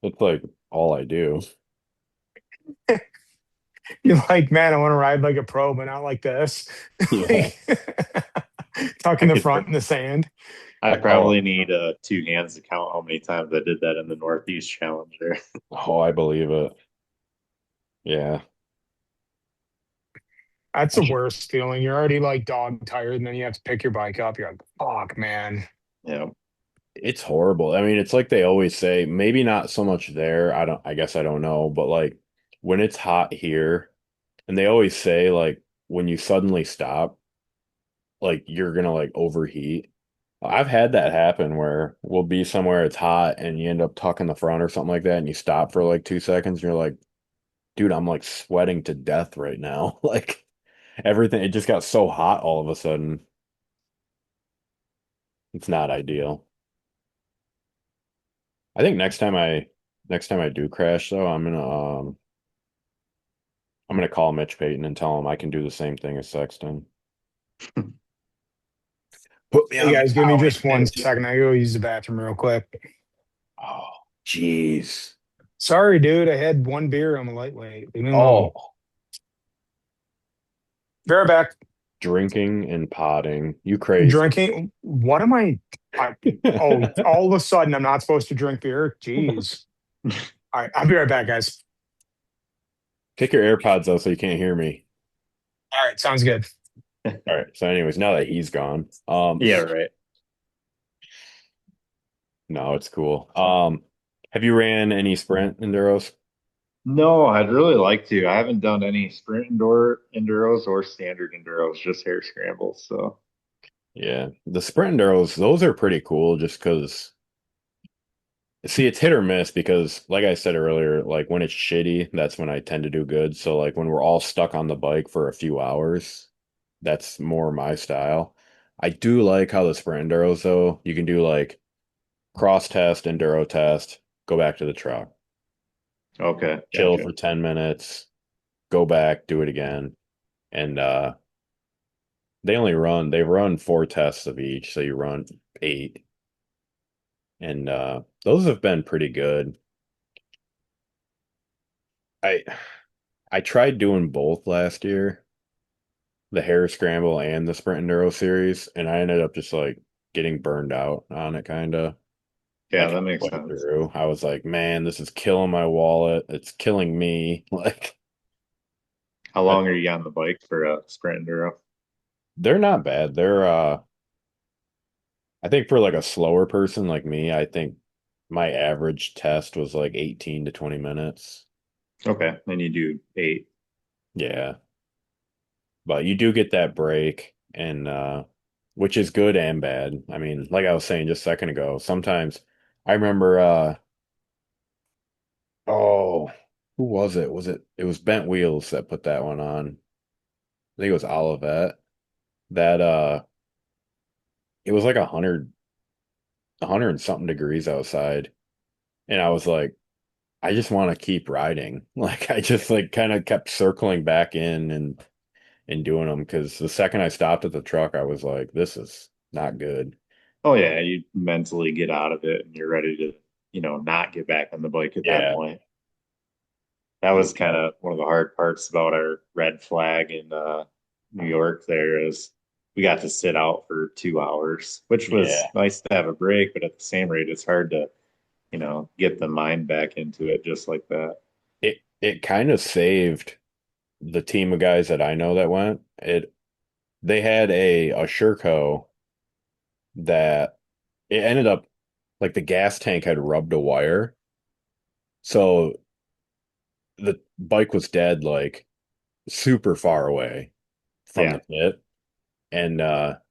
it's like all I do. You're like, man, I want to ride like a pro, but not like this. Yeah, Like, tucking I the could. front in the sand. I I call probably need two hands to count how many times I did that in the Northeast Challenger. Oh, I believe it. Yeah, That's I the should. worst feeling. You're already like dog tired, and then you have to pick your bike up. You're like, fuck, man. Yeah. It's horrible. I mean, it's like they always say, maybe not so much there. I guess I don't know, but like when it's hot here, and they always say like when you suddenly stop, like you're gonna like overheat. I've had that happen where we'll be somewhere it's hot and you end up tucking the front or something like that and you stop for like 2 seconds and you're like, dude, I'm like sweating to death right now. Like everything, it just got so hot all of a sudden. It's not ideal. I think next time I do crash though, I'm gonna call Mitch Payton and tell him I can do the same thing as Sexton. Put me Hey on the guys, give me power just one tangent. second. I go use the bathroom real quick. Oh, jeez. Sorry, dude. I had one beer. I'm a lightweight. Leave me alone. Oh, Be right back. drinking and potting. You crazy. Drinking. What am I? Oh, all of a sudden I'm not supposed to drink beer. Jeez. All right, I'll be right back, guys. Take your AirPods out so you can't hear me. All right, sounds good. All right. So, anyways, now that he's gone, Yeah, right. no, it's cool. Have you ran any sprint enduros? No, I'd really like to. I haven't done any sprint enduros or standard enduros, just Hare scrambles. So Yeah, the sprint enduros, those are pretty cool just because, see, it's hit or miss because, like I said earlier, like when it's shitty, that's when I tend to do good. So, like when we're all stuck on the bike for a few hours, that's more my style. I do like how the sprint enduros, though, you can do like cross test, enduro test, go back to the truck, okay, chill gotcha. for 10 minutes, go back, do it again. And they run four tests of each, so you run eight. And those have been pretty good. I I tried doing both last year, the Hare Scramble and the Sprint Enduro series, and I ended up just like getting burned out on it kind of Yeah, like that makes halfway sense. through. I was like, man, this is killing my wallet. It's killing me. Like How I, long are you on the bike for a sprint enduro? they're not bad. They're I think for like a slower person like me, I think my average test was like 18 to 20 minutes. Okay, then you do eight. Yeah. But you do get that break and which is good and bad. I mean, like I was saying just a second ago, sometimes I remember oh, who was it? It was Bent Wheels that put that one on. I think it was Olivet. That it was like a hundred and something degrees outside. And I was like, I just want to keep riding. Like I just like kind of kept circling back in and doing them because the second I stopped at the truck, I was like, this is not good. Oh yeah, you mentally get out of it and you're ready to, not get back on the bike at that Yeah. point. That was kind of one of the hard parts about our red flag in New York there is we got to sit out for 2 hours, which was Yeah. nice to have a break, but at the same rate, it's hard to, get the mind back into it just like that. It kind of saved the team of guys that I know that went. It They had a Sherco that it ended up like the gas tank had rubbed a wire. So the bike was dead like super far away from the Yeah. pit. And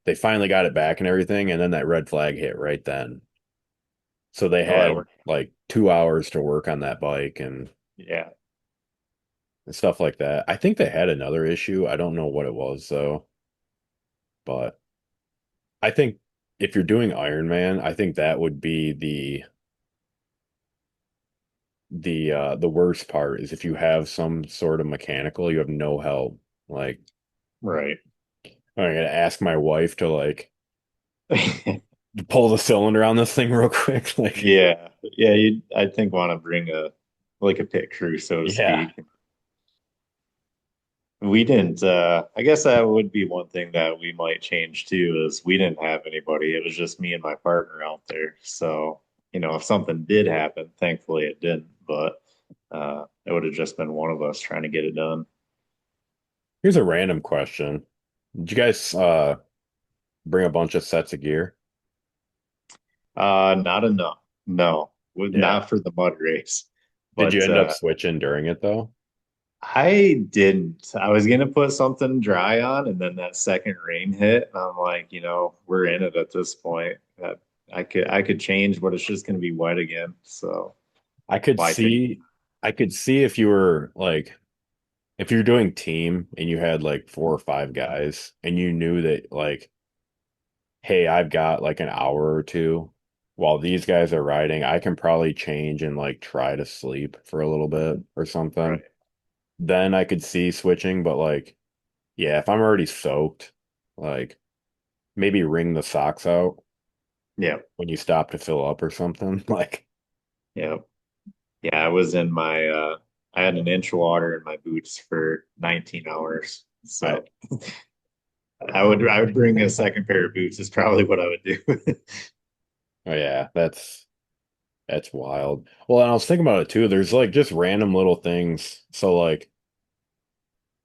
they finally got it back and everything, and then that red flag hit right then. So they Oh, that had worked. like 2 hours to work on that bike Yeah. and stuff like that. I think they had another issue. I don't know what it was though, but I think if you're doing Ironman, I think that would be the worst part is if you have some sort of mechanical, you have no help. Like Right. I'm gonna ask my wife to like pull the cylinder on this thing real quick. Like, Yeah. Yeah. I think, want to bring like a pit crew, so to yeah, speak. We didn't, I guess that would be one thing that we might change too, is we didn't have anybody. It was just me and my partner out there. So, if something did happen, thankfully it didn't, but it would have just been one of us trying to get it done. here's a random question. Did you guys bring a bunch of sets of gear? Not enough. No, Yeah. not for the mud race. Did you But end up switching during it though? I didn't. I was gonna put something dry on, and then that second rain hit, and I'm like, we're in it at this point. That I could change, but it's just gonna be wet again. So I could why take? see I could see if you were like if you're doing team and you had like four or five guys and you knew that like, hey, I've got like an hour or two while these guys are riding, I can probably change and like try to sleep for a little bit or something. Right. Then I could see switching, but like, yeah, if I'm already soaked, like maybe wring the socks out Yeah. when you stop to fill up or something. Like, Yeah. Yeah. I was in I had an inch of water in my boots for 19 hours. I So I would bring a second pair of boots is probably what I would do. oh yeah, that's wild. Well, and I was thinking about it too. There's like just random little things. So like,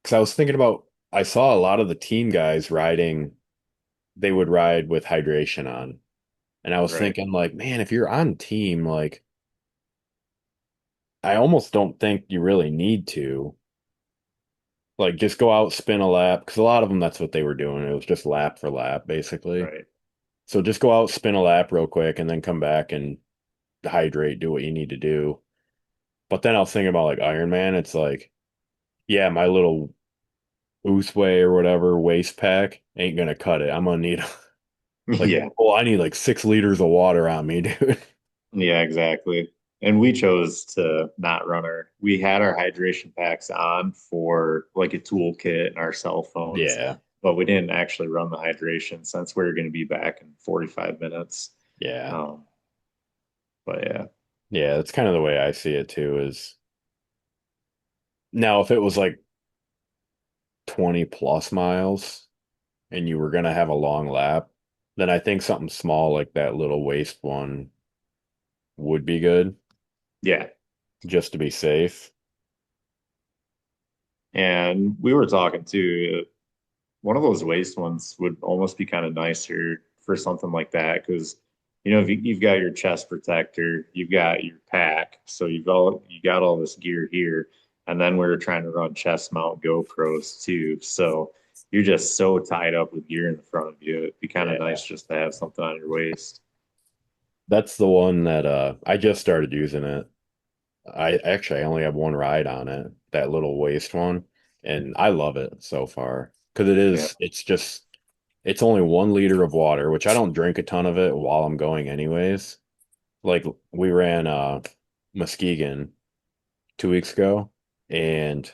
because I was thinking about, I saw a lot of the team guys riding. They would ride with hydration on, and I was Right. thinking like, man, if you're on team, like, I almost don't think you really need to. Like, just go out, spin a lap, because a lot of them, that's what they were doing. It was just lap for lap, basically. Right. So just go out, spin a lap real quick, and then come back and hydrate, do what you need to do. But then I was thinking about like Iron Man. It's like, yeah, my little Usway or whatever waist pack ain't gonna cut it. I'm gonna need like, Yeah. oh, I need like 6 liters of water on me, dude. Yeah, exactly. And we chose to not run we had our hydration packs on for like a toolkit and our cell phones, Yeah, but we didn't actually run the hydration since we are going to be back in 45 minutes. yeah, Um, but yeah, yeah. That's kind of the way I see it too. Is now if it was like 20 plus miles and you were gonna have a long lap, then I think something small like that little waist one would be good yeah. just to be safe. And we were talking to one of those waist ones would almost be kind of nicer for something like that because if you've got your chest protector, you've got your pack, so you got all this gear here, and then we were trying to run chest mount GoPros too, so you're just so tied up with gear in the front of you. It'd be kind of Yeah. nice just to have something on your waist. That's the one that I just started using it. I only have one ride on it, that little waist one, and I love it so far because Yeah, it's only 1 liter of water, which I don't drink a ton of it while I'm going anyways. Like we ran Muskegon 2 weeks ago, and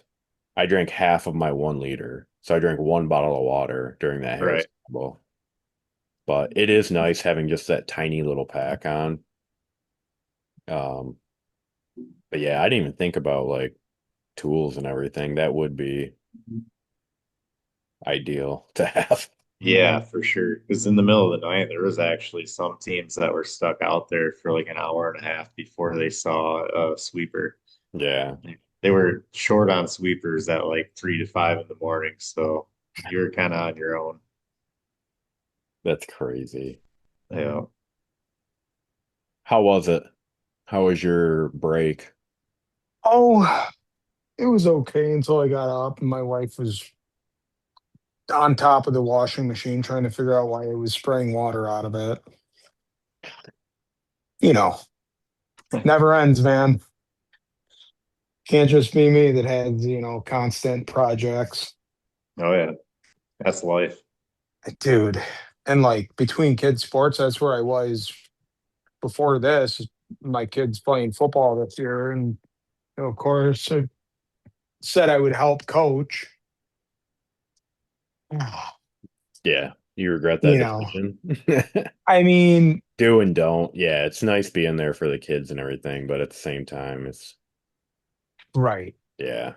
I drank half of my 1 liter. So I drank one bottle of water during that Hare right. Scramble. But it is nice having just that tiny little pack on. Um, but yeah, I didn't even think about like tools and everything. That would be ideal to have. Yeah, for sure. Because in the middle of the night, there was actually some teams that were stuck out there for like an hour and a half before they saw a sweeper. Yeah, They were short on sweepers at like 3 to 5 in the morning, so you were kind of on your own. that's crazy. Yeah. How was it? How was your break? Oh, it was okay until I got up and my wife was on top of the washing machine trying to figure out why it was spraying water out of it. You know, never ends, man. Can't just be me that has, constant projects. Oh yeah, that's life. Dude. And like between kids' sports, that's where I was before this. My kids playing football this year. And of course, I said I would help coach. Yeah, you regret that You know, decision? I mean, Do and don't. Yeah, it's nice being there for the kids and everything, but at the same time, it's right. yeah,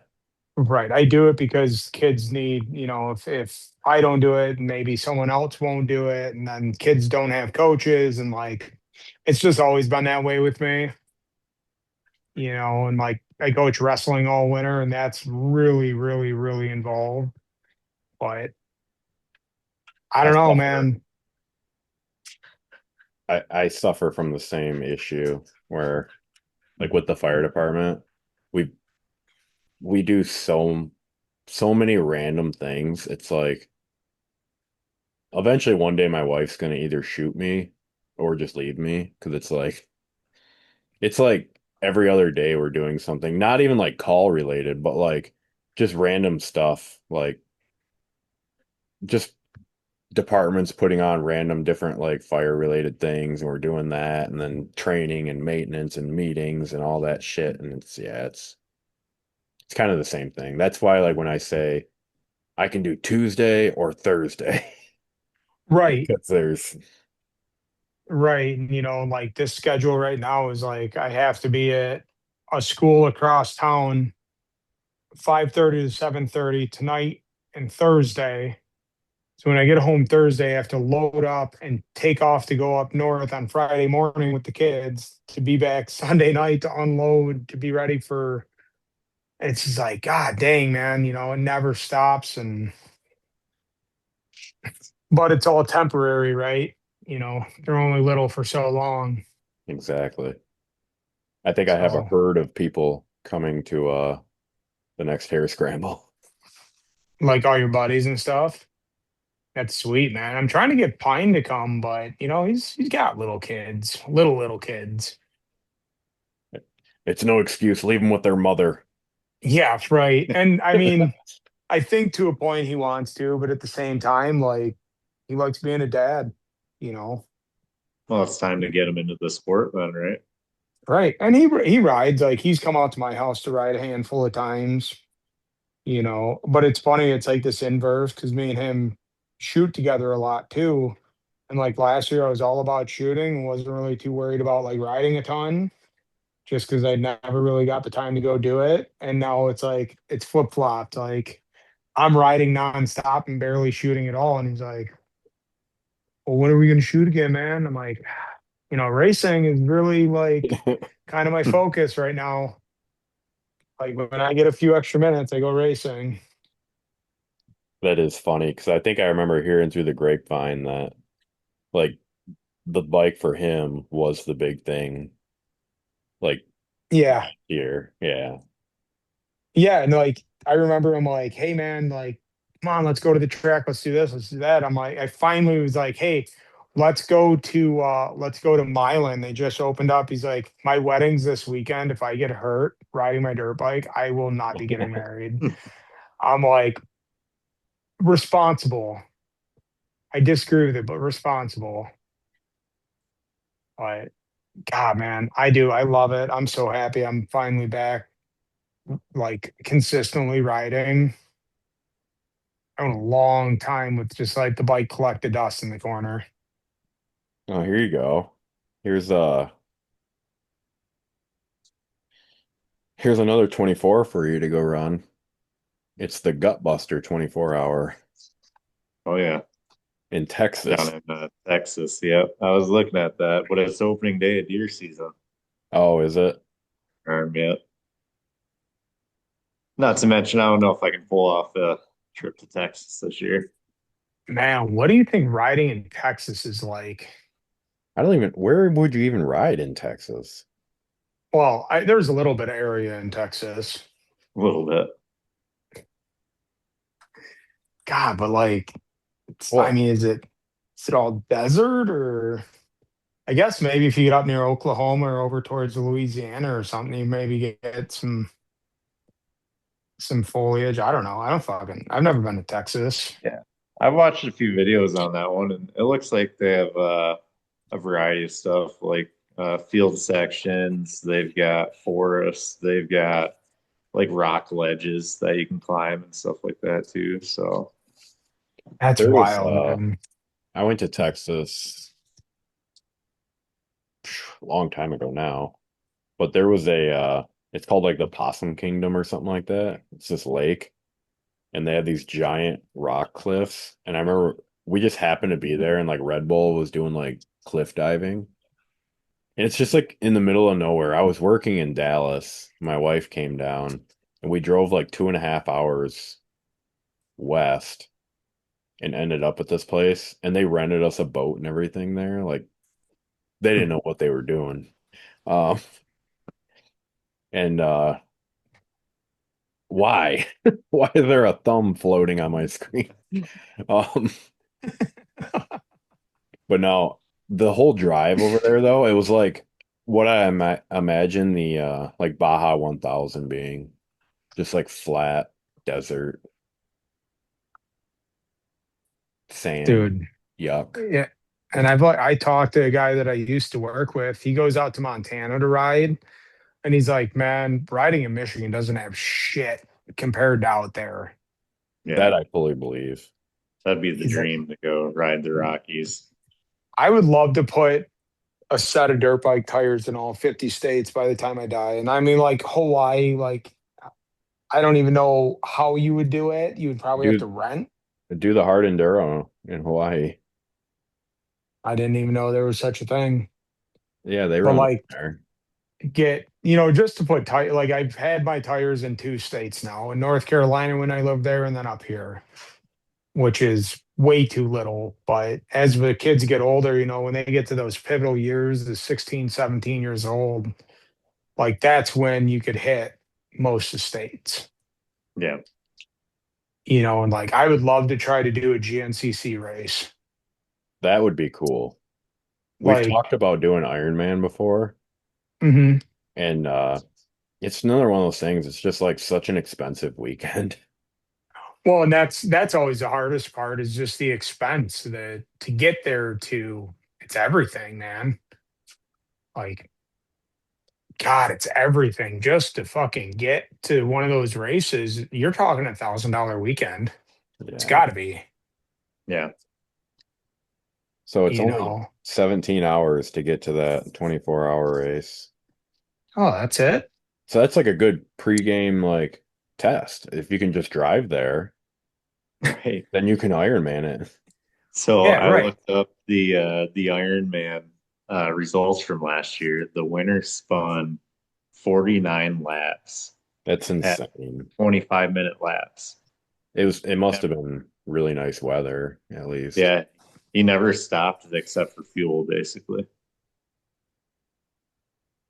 Right. I do it because kids need, if I don't do it, maybe someone else won't do it. And then kids don't have coaches. And like, it's just always been that way with me, and like I coach wrestling all winter and that's really, really, really involved. But I I don't know, suffer. man. I suffer from the same issue where like with the fire department, we we do so many random things. It's like eventually one day my wife's gonna either shoot me or just leave me because it's like every other day we're doing something, not even like call related, but like just random stuff, like just departments putting on random different like fire related things, and we're doing that, and then training and maintenance and meetings and all that shit. And it's yeah, it's kind of the same thing. That's why like when I say I can do Tuesday or Thursday, Right, because there's right. And, like this schedule right now is like I have to be at a school across town 5:30 to 7:30 tonight and Thursday. So when I get home Thursday, I have to load up and take off to go up north on Friday morning with the kids to be back Sunday night to unload to be ready for. It's just like, God dang, man, it never stops. But it's all temporary, right? They're only little for so long. exactly. I think I have a So, herd of people coming to the next Hare Scramble. like all your buddies and stuff. That's sweet, man. I'm trying to get Pine to come, but he's got little kids, little kids. It's no excuse. Leave them with their mother. Yeah, right. And I mean, I think to a point he wants to, but at the same time, like he likes being a dad, you know. Well, it's time to get him into the sport then, right? Right. And he rides, like he's come out to my house to ride a handful of times, But it's funny, it's like this inverse because me and him shoot together a lot too. And like last year I was all about shooting, wasn't really too worried about like riding a ton, just because I never really got the time to go do it. And now it's like it's flip-flopped. Like I'm riding nonstop and barely shooting at all. And he's like, well, when are we going to shoot again, man? I'm like, racing is really like kind of my focus right now. Like when I get a few extra minutes, I go racing. That is funny because I think I remember hearing through the grapevine that like the bike for him was the big thing like Yeah. here. Yeah. Yeah. And like, I remember I'm like, hey, man, like, come on, let's go to the track. Let's do this. Let's do that. I'm like, I finally was like, hey, let's go to Milan. They just opened up. He's like, my wedding's this weekend. If I get hurt riding my dirt bike, I will not be getting married. I'm like, responsible. I disagree with it, but responsible. But God, man, I do. I love it. I'm so happy I'm finally back, like consistently riding. I went a long time with just like the bike collected dust in the corner. Oh, here you go. Here's here's another 24 for you to go run. It's the Gutbuster 24 hour Oh yeah, in down Texas. in Texas. Yep, I was looking at that, but it's opening day of deer season. Oh, is it? Yep. Not to mention, I don't know if I can pull off a trip to Texas this year. Man, what do you think riding in Texas is like? I don't even, where would you even ride in Texas? Well, there's a little bit of area in Texas. A little bit. God, but like, I Well, mean, is it all desert or? I guess maybe if you get up near Oklahoma or over towards Louisiana or something, you maybe get some foliage. I don't know. I've never been to Texas. Yeah. I've watched a few videos on that one, and it looks like they have a variety of stuff like field sections. They've got forests. They've got like rock ledges that you can climb and stuff like that too. So, That's there was wild, man. I went to Texas a long time ago now, but there was a it's called like the Possum Kingdom or something like that. It's this lake and they had these giant rock cliffs. And I remember we just happened to be there and like Red Bull was doing like cliff diving. And it's just like in the middle of nowhere. I was working in Dallas. My wife came down and we drove like 2.5 hours west and ended up at this place. And they rented us a boat and everything there. Like they didn't know what they were doing. Um, and why? Why is there a thumb floating on my screen? Um, but no, the whole drive over there though, it was like what I imagine the like Baja 1000 being, just like flat desert, sand, Dude. yuck. Yeah. And I talked to a guy that I used to work with. He goes out to Montana to ride, and he's like, "Man, riding in Michigan doesn't have shit compared to out there." yeah. That I fully believe. That'd be the Is that dream to go ride the Rockies. I would love to put a set of dirt bike tires in all 50 states by the time I die. And I mean, like Hawaii, like I don't even know how you would do it. You would probably have Do to rent. do the hard enduro in Hawaii. I didn't even know there was such a thing. Yeah, they But run like there. get, just to put tire, like I've had my tires in two states now, in North Carolina when I lived there, and then up here, which is way too little. But as the kids get older, when they get to those pivotal years, the 16, 17 years old, like that's when you could hit most of the states. Yeah. And like I would love to try to do a GNCC race. That would be cool. We've Like, talked about doing Ironman before, mhm. and it's another one of those things. It's just like such an expensive weekend. Well, and that's always the hardest part is just the expense, to get there to it's everything, man. Like, God, it's everything just to fucking get to one of those races. You're talking $1,000 weekend. It's Yeah. got to be, Yeah. So it's you only know. 17 hours to get to that 24-hour race. Oh, that's it. So that's like a good pregame like test. If you can just drive there, Right. then you can Ironman it. So Yeah, I right. looked up the Ironman results from last year. The winner spun 49 laps That's at insane. 25-minute laps. It must have Never, been really nice weather, at least. yeah, he never stopped except for fuel, basically.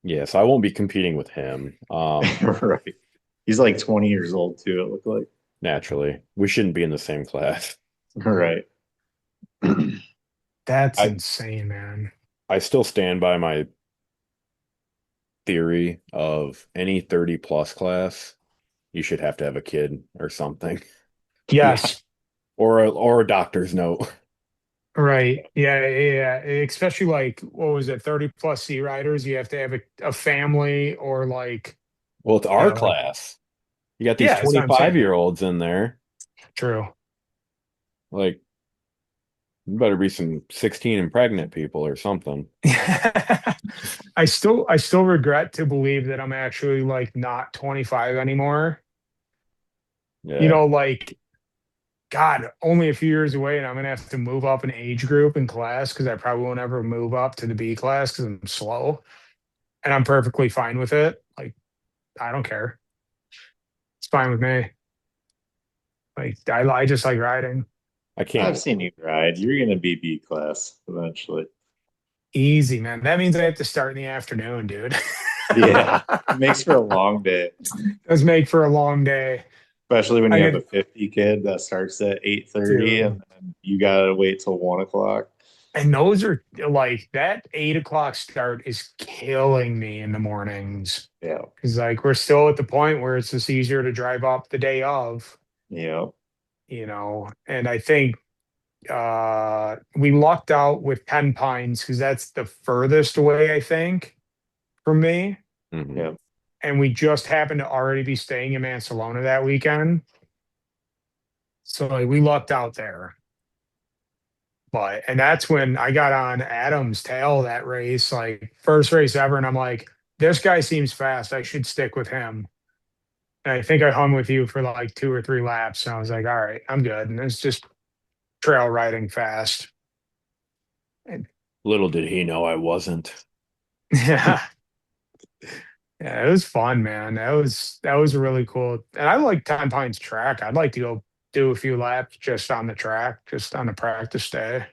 Yes, I won't be competing with him. Right. He's like 20 years old too, it looked like. Naturally. We shouldn't be in the same class. Right. That's I insane, man. I still stand by my theory of any 30 plus class, you should have to have a kid or something. Yeah. Yes. Or a doctor's note. Right. Yeah, yeah. Especially like what was it, 30 plus C riders? You have to have a family or like, Well, it's our like class. You got these yeah, that's what I'm 25-year saying. olds in there. True. Like, you better be some 16 and pregnant people or something. I still regret to believe that I'm actually like not 25 anymore. Yeah. Like God, only a few years away, and I'm gonna have to move up an age group in class because I probably won't ever move up to the B class because I'm slow, and I'm perfectly fine with it. Like I don't care. It's fine with me. Like I just like riding. I I've can't. seen you ride. You're gonna be B class eventually. Easy, man. That means I have to start in the afternoon, dude. Yeah. It makes for a long day, Does make for a long day. especially when I you have a get 50 kid that starts at 8:30 to, and then you gotta wait till 1 o'clock. and those are like that 8 o'clock start is killing me in the mornings. Yeah. Cause like we're still at the point where it's just easier to drive up the day of, Yeah. and I think we lucked out with Ten Pines because that's the furthest away, I think, from me. Mhm. Yeah. And we just happened to already be staying in Mansalona that weekend. So like, we lucked out there. And that's when I got on Adam's tail that race, like first race ever. And I'm like, this guy seems fast. I should stick with him. And I think I hung with you for like 2 or 3 laps. And I was like, all right, I'm good. And it's just trail riding fast. And Little did he know I wasn't. yeah, yeah, it was fun, man. That was really cool. And I like Ten Pines track. I'd like to go do a few laps just on the track, just on a practice day.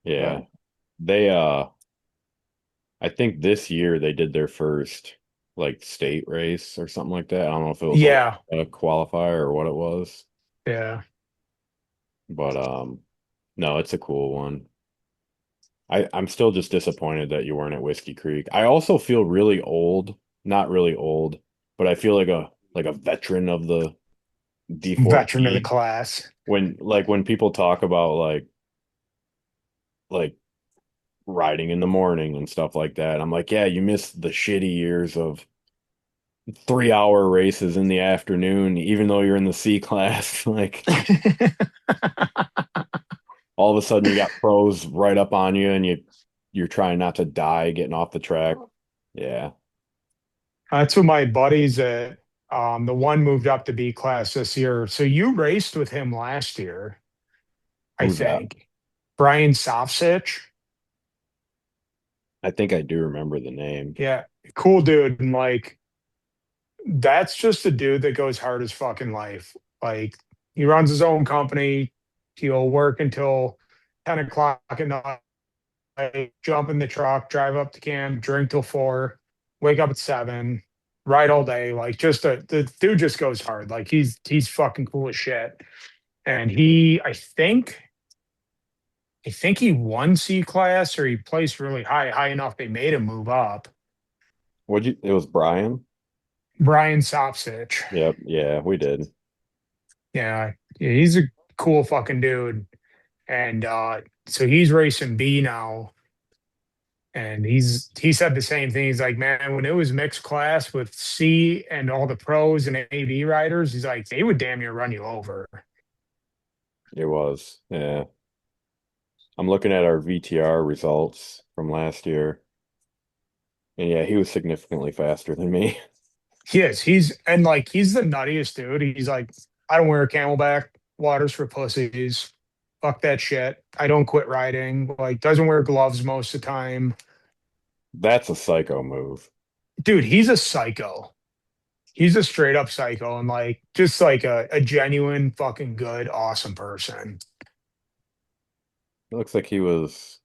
Yeah. Yeah. They I think this year they did their first like state race or something like that. I don't know if it was Yeah, a qualifier or what it was, yeah. but no, it's a cool one. I'm still just disappointed that you weren't at Whiskey Creek. I also feel really old, not really old, but I feel like a veteran of the Veteran of the D4C class. when people talk about like riding in the morning and stuff like that. I'm like, yeah, you missed the shitty years of 3 hour races in the afternoon, even though you're in the C class. Like all of a sudden you got pros right up on you and you're trying not to die getting off the track. Yeah. That's what my buddies at the one moved up to B class this year. So you raced with him last year, I Who's that? think. Brian Sofsich. I think I do remember the name. Yeah, cool dude. And like that's just a dude that goes hard as fucking life. Like he runs his own company. He'll work until 10 o'clock at night, jump in the truck, drive up to camp, drink till 4, wake up at 7, ride all day. Like just the dude just goes hard. Like he's fucking cool as shit. And I think he won C class or he placed really high enough they made him move up. It was Brian? Brian Sopsich. Yep. Yeah, we did. Yeah, he's a cool fucking dude. And so he's racing B now. And he said the same thing. He's like, man, when it was mixed class with C and all the pros and AB riders, he's like, they would damn near run you over. It was. Yeah. I'm looking at our VTR results from last year. And yeah, he was significantly faster than me. He is. He's the nuttiest dude. He's like, I don't wear camelback. Water's for pussies. Fuck that shit. I don't quit riding. Like, doesn't wear gloves most of the time. That's a psycho move. Dude, he's a psycho. He's a straight up psycho and like just like a genuine fucking good, awesome person. It looks like he was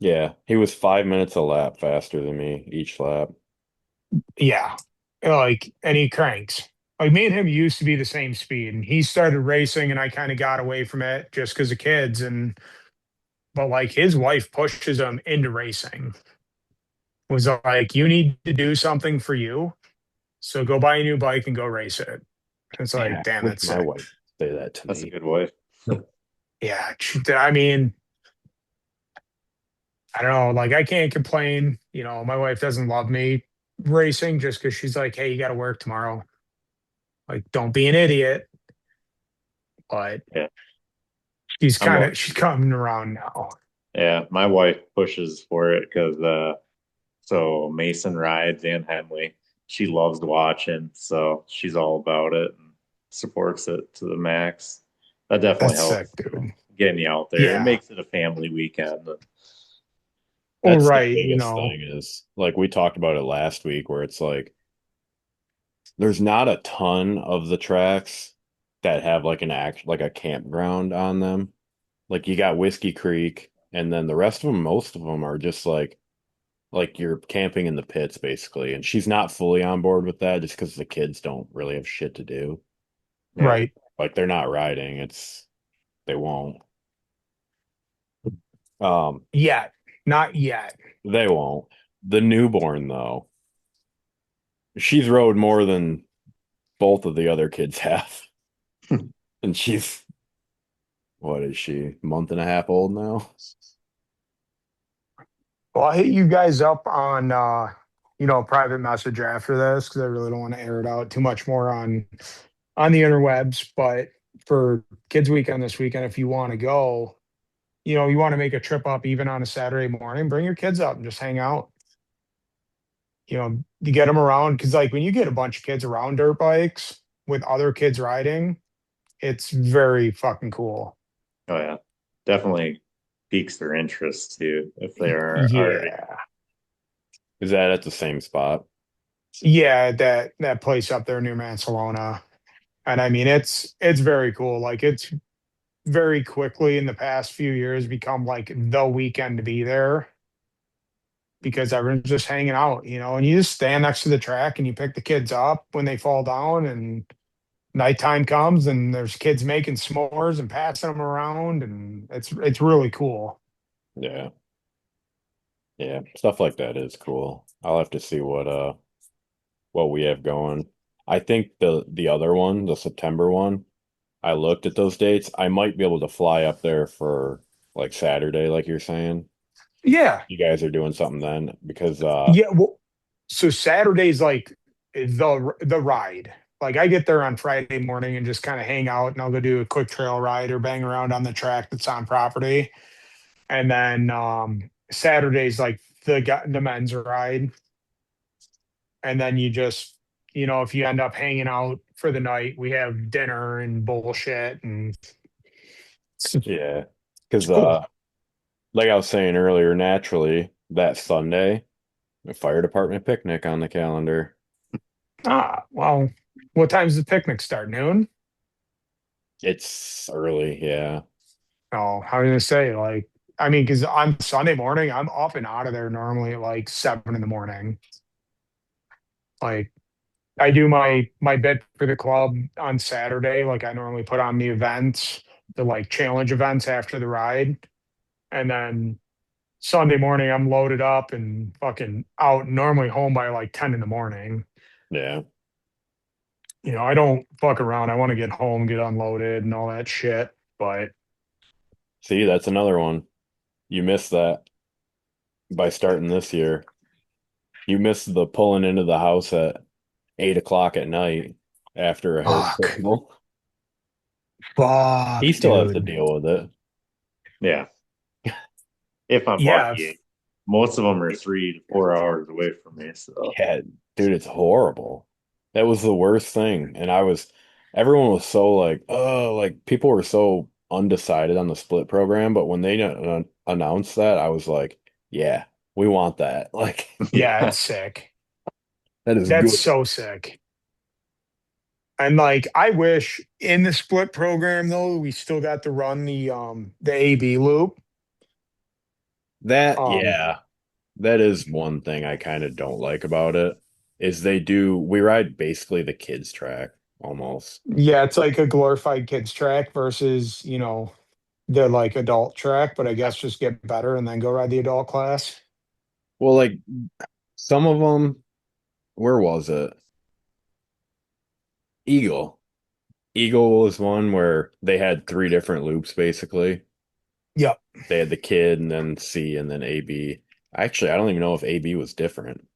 5 minutes a lap faster than me each lap. Yeah. Like, and he cranks. Like me and him used to be the same speed, and he started racing, and I kind of got away from it just because of kids. And but like his wife pushes him into racing. Was like, you need to do something for you, so go buy a new bike and go race it. It's Man, like, I damn, wish that's my sick. wife would say that to That's a me. good wife. Yeah, I mean, I don't know. Like, I can't complain. My wife doesn't love me racing just because she's like, hey, you got to work tomorrow. Like, don't be an idiot. But Yeah. I'm she's coming around now. Yeah, my wife pushes for it because so Mason rides and Henley. She loves watching, so she's all about it and supports it to the max. That definitely That's sick, helps, dude. getting you out there. It Yeah. makes it a family weekend. All That's the right. biggest thing is like we talked about it last week where it's like there's not a ton of the tracks that have like like a campground on them. Like you got Whiskey Creek and then the rest of them, most of them are just like you're camping in the pits basically. And she's not fully on board with that just because the kids don't really have shit to do. Yeah. Right. Like they're not riding. They won't. Um, Yet. Not yet. they won't. The newborn though, she's rode more than both of the other kids have. And she's what is she? Month and a half old now? Well, I'll hit you guys up on private message after this because I really don't want to air it out too much more on the interwebs. But for kids weekend this weekend, if you want to go, you want to make a trip up even on a Saturday morning, bring your kids up and just hang out. You get them around because like when you get a bunch of kids around dirt bikes with other kids riding, it's very fucking cool. Oh yeah. Definitely piques their interest too if they are already. Yeah. Is that at the same spot? Yeah, that place up there near Mansalona. And I mean it's very cool. Like it's very quickly in the past few years become like the weekend to be there because everyone's just hanging out, and you just stand next to the track and you pick the kids up when they fall down and nighttime comes and there's kids making s'mores and passing them around and it's really cool. Yeah. Yeah. Stuff like that is cool. I'll have to see what we have going. I think the other one, the September one, I looked at those dates. I might be able to fly up there for like Saturday, like you're saying. Yeah. You guys are doing something then because Yeah. Well, so Saturday's like the ride. Like I get there on Friday morning and just kind of hang out, and I'll go do a quick trail ride or bang around on the track that's on property. And then Saturday's like the men's ride. And then you just, if you end up hanging out for the night, we have dinner and bullshit, and Yeah. Because, it's cool. like I was saying earlier, naturally, that Sunday, a fire department picnic on the calendar. Ah, well, what time's the picnic start? Noon? It's early, yeah. Oh, how was I gonna say? Like, I mean, because on Sunday morning, I'm up and out of there normally at like 7 in the morning. Like, I do my bit for the club on Saturday. Like, I normally put on the events, the like challenge events after the ride, and then Sunday morning, I'm loaded up and fucking out, normally home by like 10 in the morning. Yeah. I don't fuck around. I want to get home, get unloaded and all that shit. But See, that's another one. You missed that by starting this year. You missed the pulling into the house at 8 o'clock at night after a Hare fuck, Scramble. He fuck, still has to dude. deal with it. Yeah. If I'm Yeah, lucky, most of them are 3 to 4 hours away from me. So Yeah, dude, it's horrible. That was the worst thing. Everyone was so like, oh, like people were so undecided on the split program. But when they announced that, I was like, yeah, we want that. Like, yeah, yeah, it's sick. that is That's good. so sick. And like, I wish in the split program though, we still got to run the AB loop. That, Um, yeah, that is one thing I kind of don't like about it is we ride basically the kids track almost. yeah, it's like a glorified kids track versus, the like adult track, but I guess just get better and then go ride the adult class. Well, like some of them, where was it? Eagle. Eagle was one where they had three different loops basically. Yep. They had the kid and then C and then AB. Actually, I don't even know if AB was different.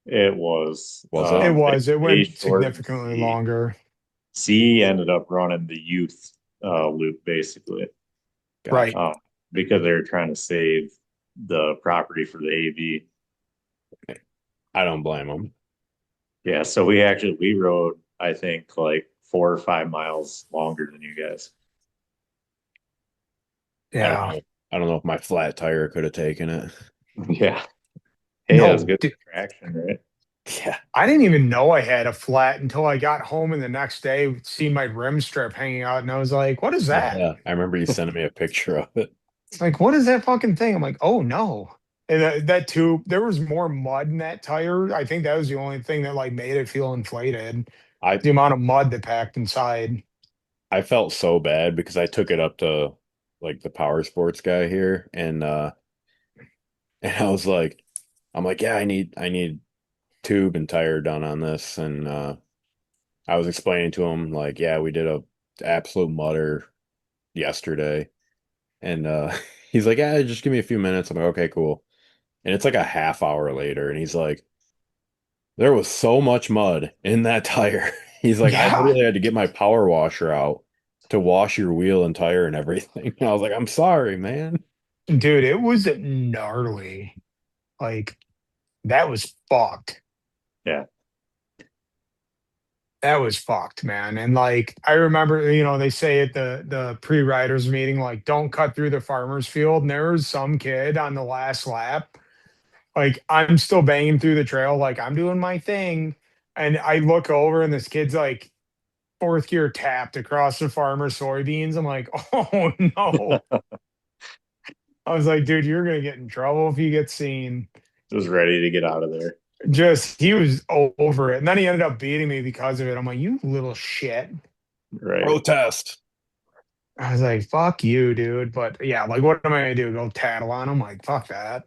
it was. Was it? It They went shortened significantly C. longer. C ended up running the youth loop basically, Right. Gotcha. um, because they were trying to save the property for the AV. I don't blame them. Yeah, so we rode I think like 4 or 5 miles longer than you guys. I don't Yeah. know. I don't know if my flat tire could have taken it. Yeah. Hey, that was No, good traction, right? Yeah. I didn't even know I had a flat until I got home and the next day see my rim strip hanging out and I was like, what is that? Yeah. I remember you sending me a picture of it. Like, what is that fucking thing? I'm like, oh no. And that too, there was more mud in that tire. I think that was the only thing that like made it feel inflated. I The amount of mud that packed inside. I felt so bad because I took it up to like the power sports guy here and I'm like, yeah, I need tube and tire done on this and I was explaining to him like, yeah, we did a absolute mutter yesterday. And he's like, yeah, just give me a few minutes. I'm like, okay, cool. And it's like a half hour later, and he's like, there was so much mud in that tire. He's like, I Yeah, literally had to get my power washer out to wash your wheel and tire and everything. And I was like, I'm sorry, man. dude, it was gnarly. Like, that was fucked. Yeah. That was fucked, man. And like I remember, they say at the pre-riders meeting, like, don't cut through the farmer's field. And there was some kid on the last lap. Like, I'm still banging through the trail, like I'm doing my thing. And I look over and this kid's like fourth gear tapped across the farmer's soybeans. I'm like, oh no. I was like, dude, you're gonna get in trouble if you get seen. Was ready to get out of there. Just he was over it. And then he ended up beating me because of it. I'm like, you little shit. Right. Protest. I was like, fuck you, dude. But yeah, like, what am I gonna do? Go tattle on him? Like, fuck that.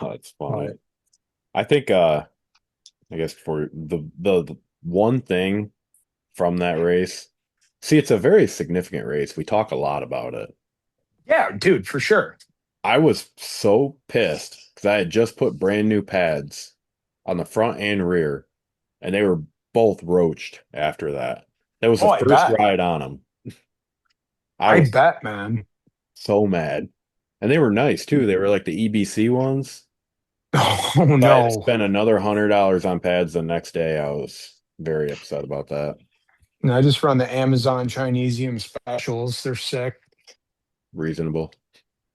Oh, it's funny. But I think I guess for the one thing from that race, see, it's a very significant race. We talk a lot about it. yeah, dude, for sure. I was so pissed because I had just put brand new pads on the front and rear, and they were both roached after that. That was the Oh, I first bet. ride on them. I I was bet, man. so mad. And they were nice too. They were like the EBC ones. Oh If I had to no. spend another $100 on pads the next day, I was very upset about that. And I just run the Amazon Chinesium specials. They're sick. Reasonable.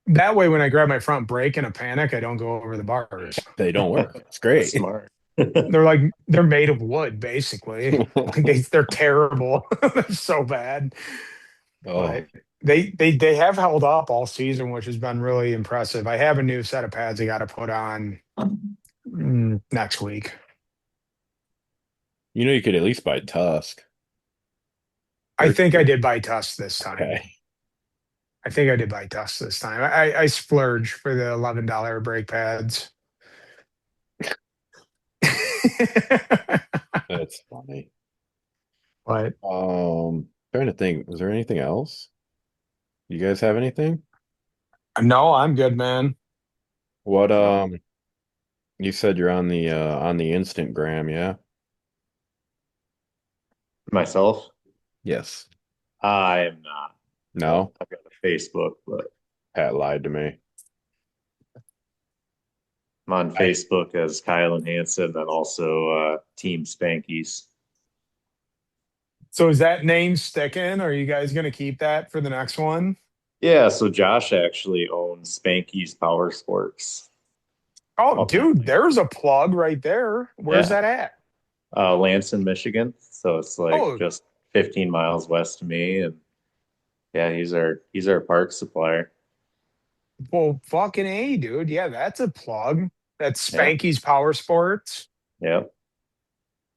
That way, when I grab my front brake in a panic, I don't go over the bars. They don't work. It's great. Smart. They're made of wood, basically. Like they're terrible. They're so bad. Oh, But they have held up all season, which has been really impressive. I have a new set of pads I got to put on next week. you could at least buy Tusk. I They're think I cheap. did buy Tusk this time. Okay. I think I did buy Tusk this time. I splurged for the $11 brake pads. That's funny. But Trying to think, was there anything else? You guys have anything? no, I'm good, man. What No, you said you're on the Instagram, yeah? myself, Yes. I am not. No? I've got a Facebook, but Pat lied to me. I'm on I Facebook as Kylan Hansen and also Team Spankies. So is that name sticking? Are you guys going to keep that for the next one? Yeah, so Josh actually owns Spanky's Power Sports Oh, up in dude, there's a plug right there. Where's yeah, that at? Lansing, Michigan. So it's like Oh, just 15 miles west of me, and yeah, he's our park supplier. well, fucking A, dude. Yeah, that's a plug. That's Yeah, Spanky's Power Sports. yeah,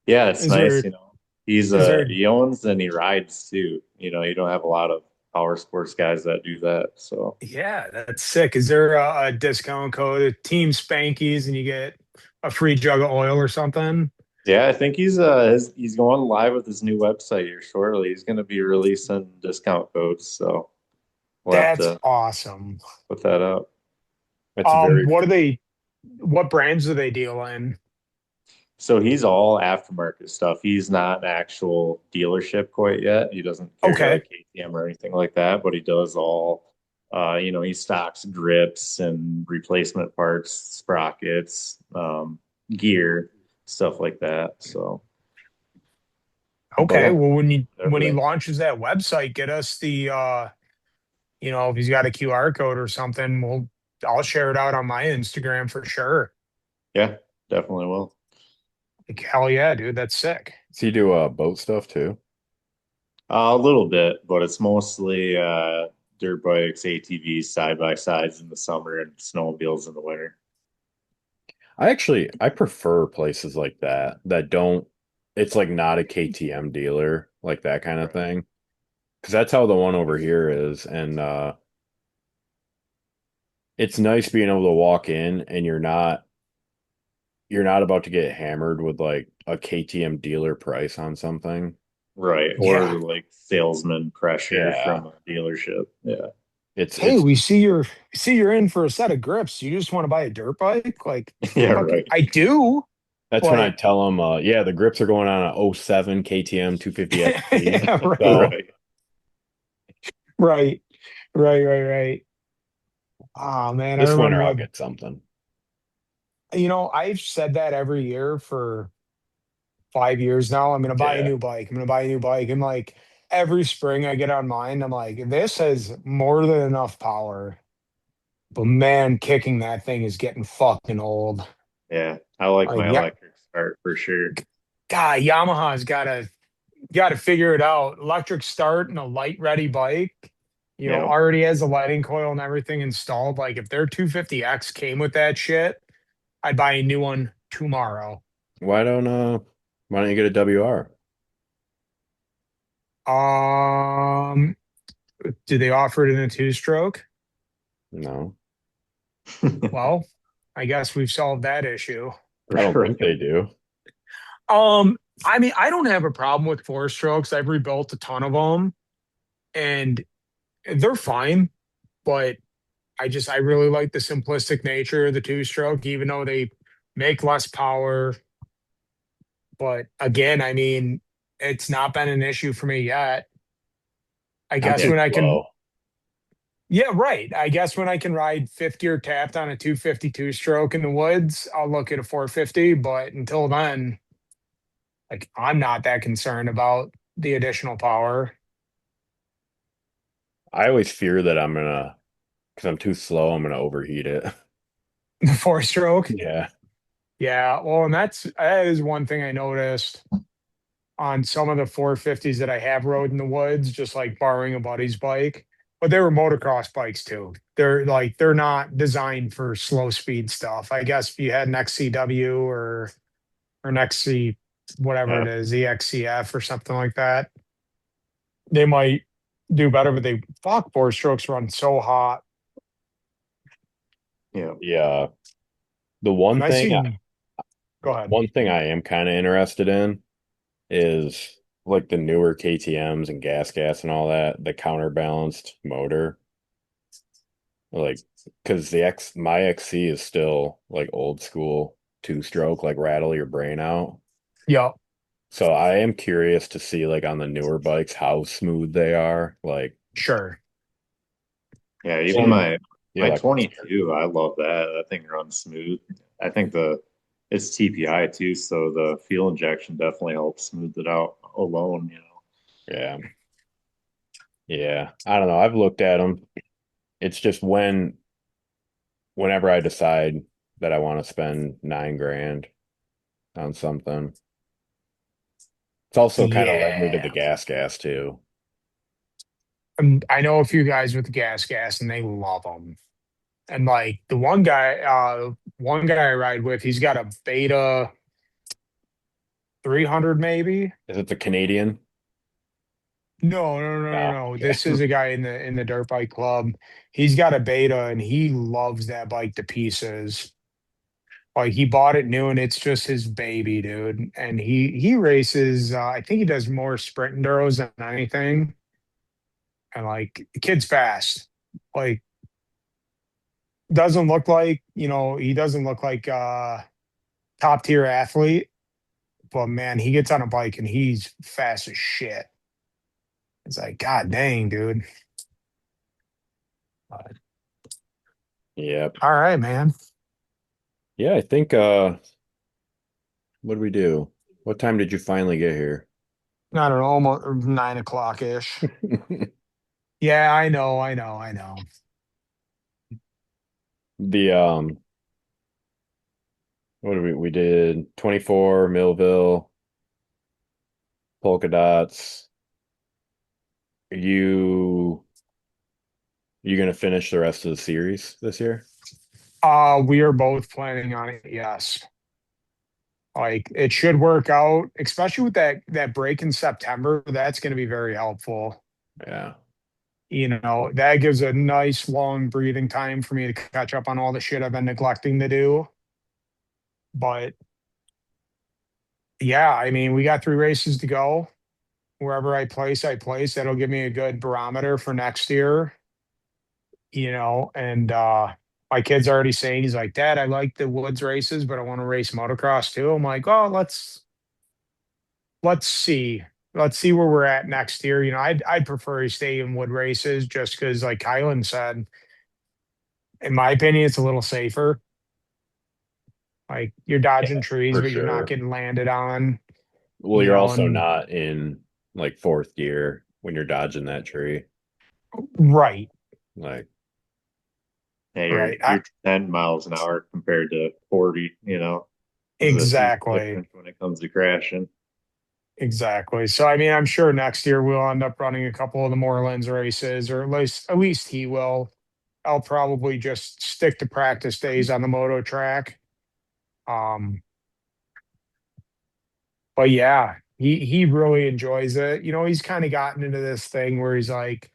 yeah. It's Is nice, there, you know. He's is there, he owns and he rides too. You know, you don't have a lot of power sports guys that do that. So yeah, that's sick. Is there a discount code, Team Spankies, and you get a free jug of oil or something? yeah, I think he's going live with his new website here shortly. He's going to be releasing discount codes, so we'll have That's to awesome. put that up. It's very What brands do they deal in? So he's all aftermarket stuff. He's not an actual dealership quite yet. He doesn't carry Okay. like KTM or anything like that, but he does all, he stocks grips and replacement parts, sprockets, gear, stuff like that. So, but Okay. Well, when he everything. launches that website, get us if he's got a QR code or something, I'll share it out on my Instagram for sure. Yeah, definitely will. Like, hell yeah, dude, that's sick. Does he do boat stuff too? A little bit, but it's mostly dirt bikes, ATVs, side by sides in the summer and snowmobiles in the winter. I prefer places like that that don't it's like not a KTM dealer, like that kind of Right. thing. Because that's how the one over here is. And it's nice being able to walk in and you're not about to get hammered with like a KTM dealer price on something. Right. Yeah. Or like salesman pressure Yeah. from a dealership. Yeah. Hey, It's we see you're in for a set of grips. You just want to buy a dirt bike? Like, Yeah, fuck, right. I do, that's when I but tell them yeah, the grips are going on a '07 KTM 250 XT. yeah, right, So Right. right, right. Oh man, I this winter remember I'll get something. I've said that every year for 5 years now. I'm gonna buy a Yeah. new bike. I'm gonna buy a new bike. And like every spring I get on mine, I'm like, this has more than enough power. But man, kicking that thing is getting fucking old. Yeah. I like Like, my yeah, electric start for sure. God, Yamaha's gotta figure it out. Electric start and a light ready bike, Yeah. already has a lighting coil and everything installed. Like if their 250X came with that shit, I'd buy a new one tomorrow. Why don't uh why don't you get a WR? Um, do they offer it in a two stroke? No. Well, I guess we've solved that issue. I don't think Right. they do. Um, I mean, I don't have a problem with four strokes. I've rebuilt a ton of them and they're fine, but I really like the simplistic nature of the two stroke, even though they make less power. But again, I mean, it's not been an issue for me yet. I I'm guess too when I can, slow. yeah, right. I guess when I can ride fifth gear tapped on a 252 stroke in the woods, I'll look at a 450. But until then, like I'm not that concerned about the additional power. I always fear that because I'm too slow, I'm gonna overheat it. The four stroke. Yeah. Yeah. Well, and that is one thing I noticed on some of the 450s that I have rode in the woods, just like borrowing a buddy's bike. But they were motocross bikes too. They're not designed for slow speed stuff. I guess if you had an XCW or an XC whatever Yeah. it is, EXCF or something like that, they might do better. But they fuck four strokes run so hot. Yeah. Yeah. The And I seen go ahead. one thing I am kind of interested in is like the newer KTM's and gas and all that, the counterbalanced motor. Like, because my XC is still like old school two stroke, like rattle your brain out. Yep, So I am curious to see like on the newer bikes how smooth they are. Like, sure. Yeah, even some the my electric. 22, I love that. That thing runs smooth. I think the it's TPI too, so the fuel injection definitely helps smooth it out alone, you know. Yeah. Yeah. I don't know. I've looked at them. It's just whenever I decide that I want to spend 9 grand on something. It's also kind of led me to the Yeah. gas too. I know a few guys with the gas and they love them. And like the one guy I ride with, he's got a Beta 300 maybe. Is it the Canadian? No, no, no, no, No. no. Okay. This is a guy in the dirt bike club. He's got a Beta and he loves that bike to pieces. Like he bought it new and it's just his baby, dude. And he races. I think he does more sprint enduros than anything. And like the kid's fast. Like doesn't look like he doesn't look like top tier athlete. But man, he gets on a bike and he's fast as shit. It's like, God dang, dude. Yep. All right, man. Yeah, I think what did we do? What time did you finally get here? I don't know, almost 9 o'clock ish. Yeah, I know, I know, I know. The what did we did 24 Millville, polka dots. You you gonna finish the rest of the series this year? We are both planning on it, yes. Like it should work out, especially with that break in September. That's going to be very helpful. Yeah. That gives a nice long breathing time for me to catch up on all the shit I've been neglecting to do. But yeah, I mean, we got 3 races to go. Wherever I place, I place. That'll give me a good barometer for next year. And my kid's already saying he's like, Dad, I like the woods races, but I want to race motocross too. I'm like, oh, let's see. Let's see where we're at next year. I'd prefer to stay in wood races just because, like Kylan said, in my opinion, it's a little safer. Like you're Yeah, dodging trees, for but you're not sure. getting landed on, Well, you're also and not in like fourth gear when you're dodging that tree. right, Like, Yeah, right. you're 10 miles an hour compared to 40, you know. There's a huge Exactly. difference when it comes to crashing. Exactly. So I mean, I'm sure next year we'll end up running a couple of the Moorlands races, or at least he will. I'll probably just stick to practice days on the moto track. Um, but yeah, he really enjoys it. He's kind of gotten into this thing where he's like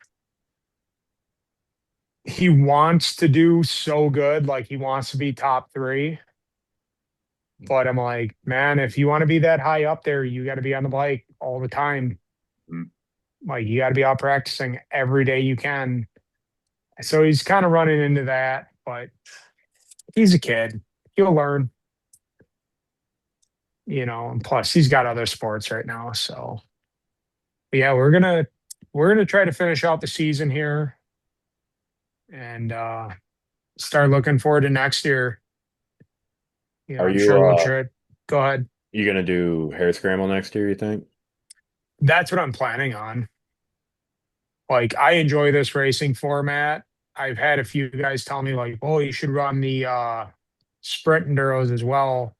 he wants to do so good, like he wants to be top three. But I'm like, man, if you want to be that high up there, you got to be on the bike all the time. Mm. Like you got to be out practicing every day you can. So he's kind of running into that, but he's a kid. He'll learn. And plus he's got other sports right now. So but yeah, we're gonna try to finish out the season here and start looking forward to next year. Are I'm you sure we'll try. Go ahead. you gonna do Hare Scramble next year, you think? That's what I'm planning on. Like I enjoy this racing format. I've had a few guys tell me like, "Oh, you should run the sprint enduros as well."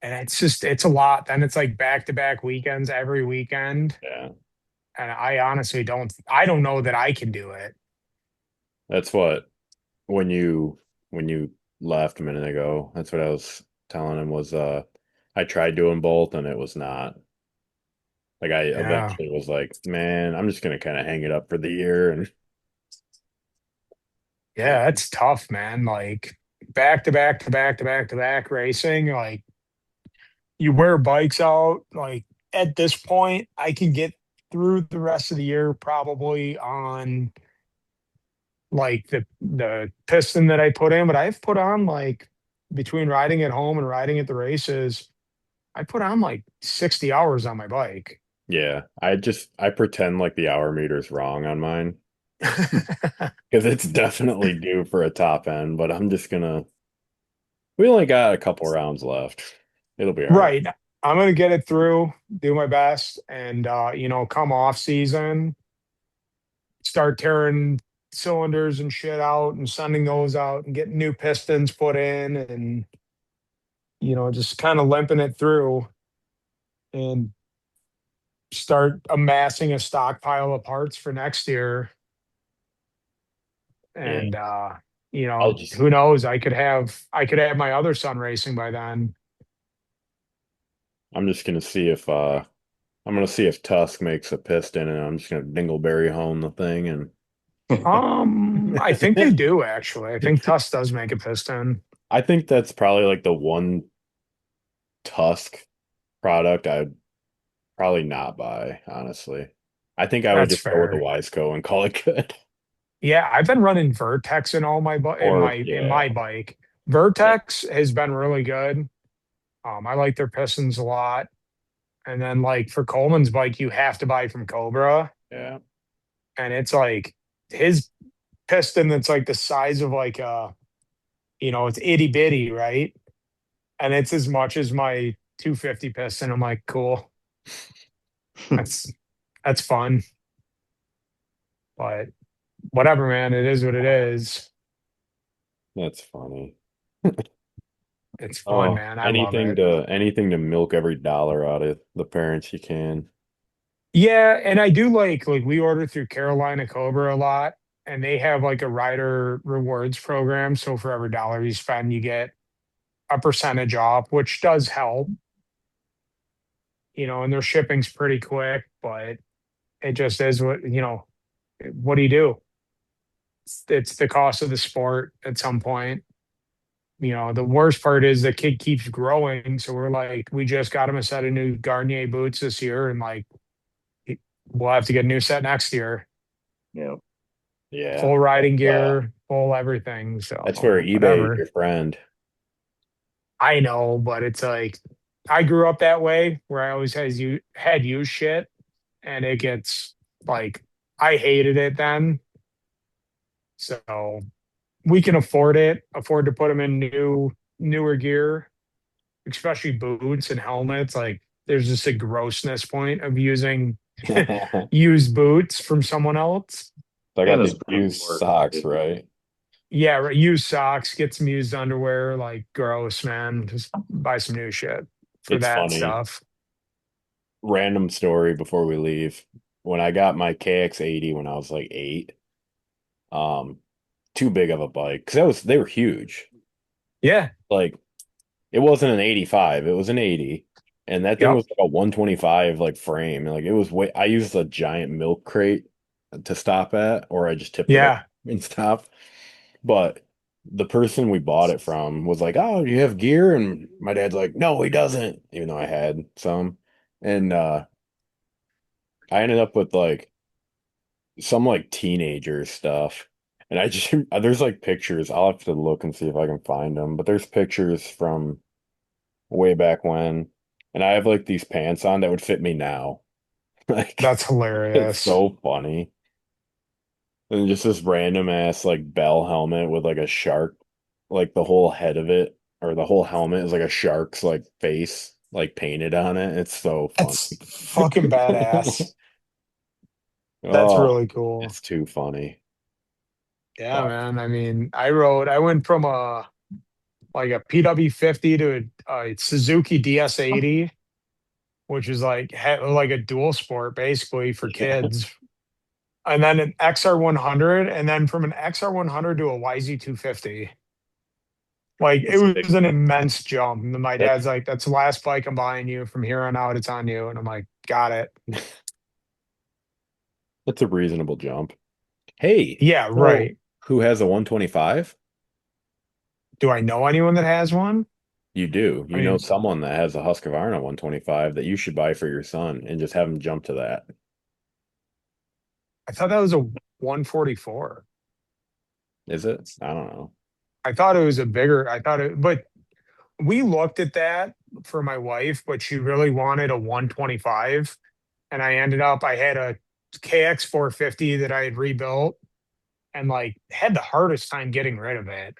And it's a lot. Then it's like back to back weekends every weekend. Yeah. And I honestly don't know that I can do it. That's what when you left a minute ago, that's what I was telling him was I tried doing both and it was not. Like I Yeah. eventually was like, man, I'm just gonna kind of hang it up for the year and Yeah, it's tough, man. Like back to back to back to back to back racing, like you wear bikes out. Like at this point, I can get through the rest of the year probably on like the piston that I put in, but I've put on like between riding at home and riding at the races, I put on like 60 hours on my bike. yeah, I pretend like the hour meter's wrong on mine because it's definitely due for a top end, but I'm just gonna we only got a couple rounds left. It'll be all right. Right. I'm gonna get it through, do my best, and come off season, start tearing cylinders and shit out and sending those out and getting new pistons put in and just kind of limping it through and start amassing a stockpile of parts for next year. Yeah. And I'll just who knows? I could have my other son racing by then. I'm just gonna see if I'm gonna see if Tusk makes a piston and I'm just gonna dingleberry hone the thing and I think they do actually. I think Tuss does make a piston. I think that's probably like the one Tusk product I'd probably not buy, honestly. I think I would That's just go with the fair. Wiseco and call it good. Yeah, I've been running Vertex in all my in my Or in yeah, my bike. yeah, Vertex has been really good. I like their pistons a lot. And then like for Coleman's bike, you have to buy from Cobra, yeah. and it's like his piston that's like the size of like it's itty bitty, right? And it's as much as my 250 piston. I'm like, cool. That's that's fun. But whatever, man. It is what it is. That's funny. It's fun, Oh, man. I love it. anything to milk every dollar out of the parents you can. Yeah, and I do like we order through Carolina Cobra a lot, and they have like a rider rewards program. So for every dollar you spend, you get a percentage off, which does help. And their shipping's pretty quick, but it just is what do you do? It's the cost of the sport at some point. The worst part is the kid keeps growing. So we're like, we just got him a set of new Garnier boots this year, and like we'll have to get a new set next year. Yeah. Yeah. Full That's riding gear, full everything. that's So where eBay is whatever. your friend. I know, but it's like I grew up that way where I always had used shit, and it gets like I hated it then. So we can afford to put them in newer gear, especially boots and helmets. Like there's just a grossness point of using I used boots from someone else. And got it's the pretty used important socks, too. right? Yeah, right. Used socks, get some used underwear. Like gross, man. Just buy some new shit for It's that funny. stuff. Random story before we leave. When I got my KX80 when I was like 8, um, too big of a bike because they were huge. Yeah. Like it wasn't an 85, it was an 80. And that thing Yep. was like a 125 like frame. And like it was way I used a giant milk crate to stop at, or I just tipped it over Yeah. and stopped. But the person we bought it from was like, "Oh, you have gear?" And my dad's like, "No, he doesn't," even though I had some. And I ended up with like some like teenager stuff. And I just there's like pictures. I'll have to look and see if I can find them. But there's pictures from way back when. And I have like these pants on that would fit me now. Like That's it's hilarious. so funny. And just this random ass like bell helmet with like a shark, like the whole head of it or the whole helmet is like a shark's like face like painted on it. It's so funny. That's fucking badass. That's Oh, really cool. it's too funny. Yeah, But man. I mean, I went from a like a PW50 to a Suzuki DS80, which is like like a dual sport basically for yeah, kids. And then an XR100, and then from an XR100 to a YZ250. Like it That's a big was an immense jump. And my dad's that's like, "That's the last bike I'm buying you. From here on out, it's on you." And I'm like, "Got it." that's a reasonable jump. Hey, Yeah, so right. who has a 125? Do I know anyone that has one? You do. I You know mean, someone that has a Husqvarna 125 that you should buy for your son and just have him jump to that. I thought that was a 144. Is it? I don't know. I thought it was a bigger. I thought it, but we looked at that for my wife, but she really wanted a 125. And I had a KX 450 that I had rebuilt and like had the hardest time getting rid of it.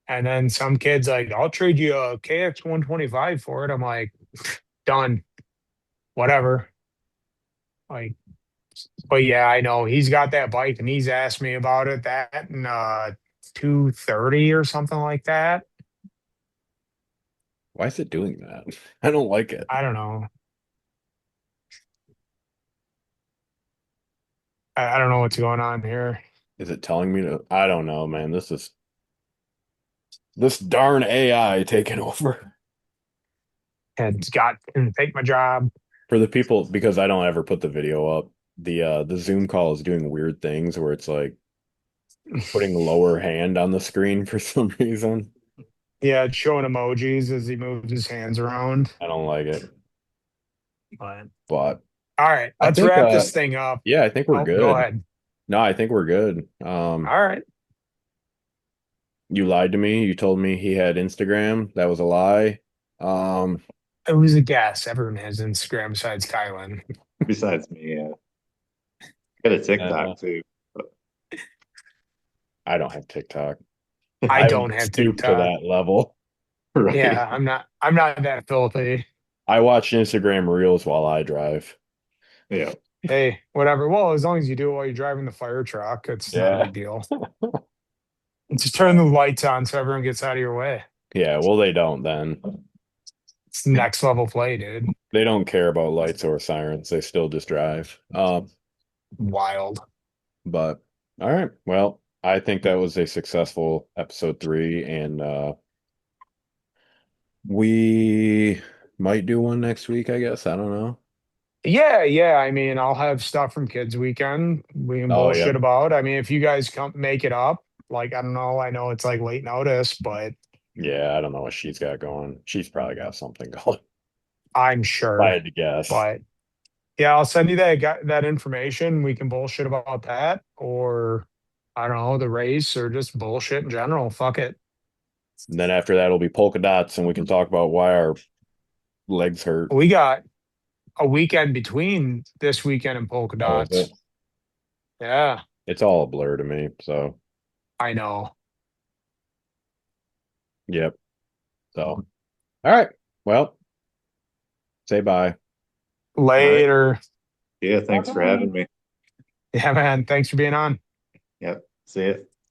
And then some kids like, "I'll trade you a KX 125 for it." I'm like, done, whatever. Like, but yeah, I know he's got that bike and he's asked me about it. That and 230 or something like that. Why is it doing that? I don't like it. I don't know. I don't know what's going on here. Is it telling me to? I don't know, man. This darn AI taking over. And it's got and take my job. For the people, because I don't ever put the video up, the Zoom call is doing weird things where it's like putting lower hand on the screen for some reason. Yeah, it's showing emojis as he moves his hands around. I don't like it. But But all right, I let's think wrap this thing up. yeah, I think we're Oh, go good. ahead. No, I think we're good. All right. You lied to me. You told me he had Instagram. That was a lie. Um, It was a guess. Everyone has Instagram besides Kylan. besides me. Got a uh, TikTok too. But, I don't have TikTok. I I haven't don't have stooped to TikTok. that level. Yeah, right. I'm not that filthy. I watch Instagram Reels while I drive. Yeah. Hey, whatever. Well, as long as you do it while you're driving the fire truck, it's not a Yeah. big deal. Just turn the lights on so everyone gets out of your way. Yeah, well, they don't then. It's next level play, dude. They don't care about lights or sirens. They still just drive. Wild. But all right. Well, I think that was a successful episode 3, and we might do one next week, I guess. I don't know. Yeah, yeah. I mean, I'll have stuff from Kids Weekend we can Oh, yeah. bullshit about. I mean, if you guys come make it up, like I don't know, I know it's like late notice, but Yeah, I don't know what she's got going. She's probably got something going. I'm If I sure. had to guess. But yeah, I'll send you that information. We can bullshit about that, or I don't know, the race, or just bullshit in general. Fuck it. And then after that, it'll be polka dots, and we can talk about why our legs hurt. We got a weekend between this weekend and polka Oh, is it? dots. Yeah, It's all a blur to me. So, I know. yep. So, all right. Well, say bye. All right. Later. Yeah. Thanks for having me. Yeah, man. Thanks for being on. Yep. See ya.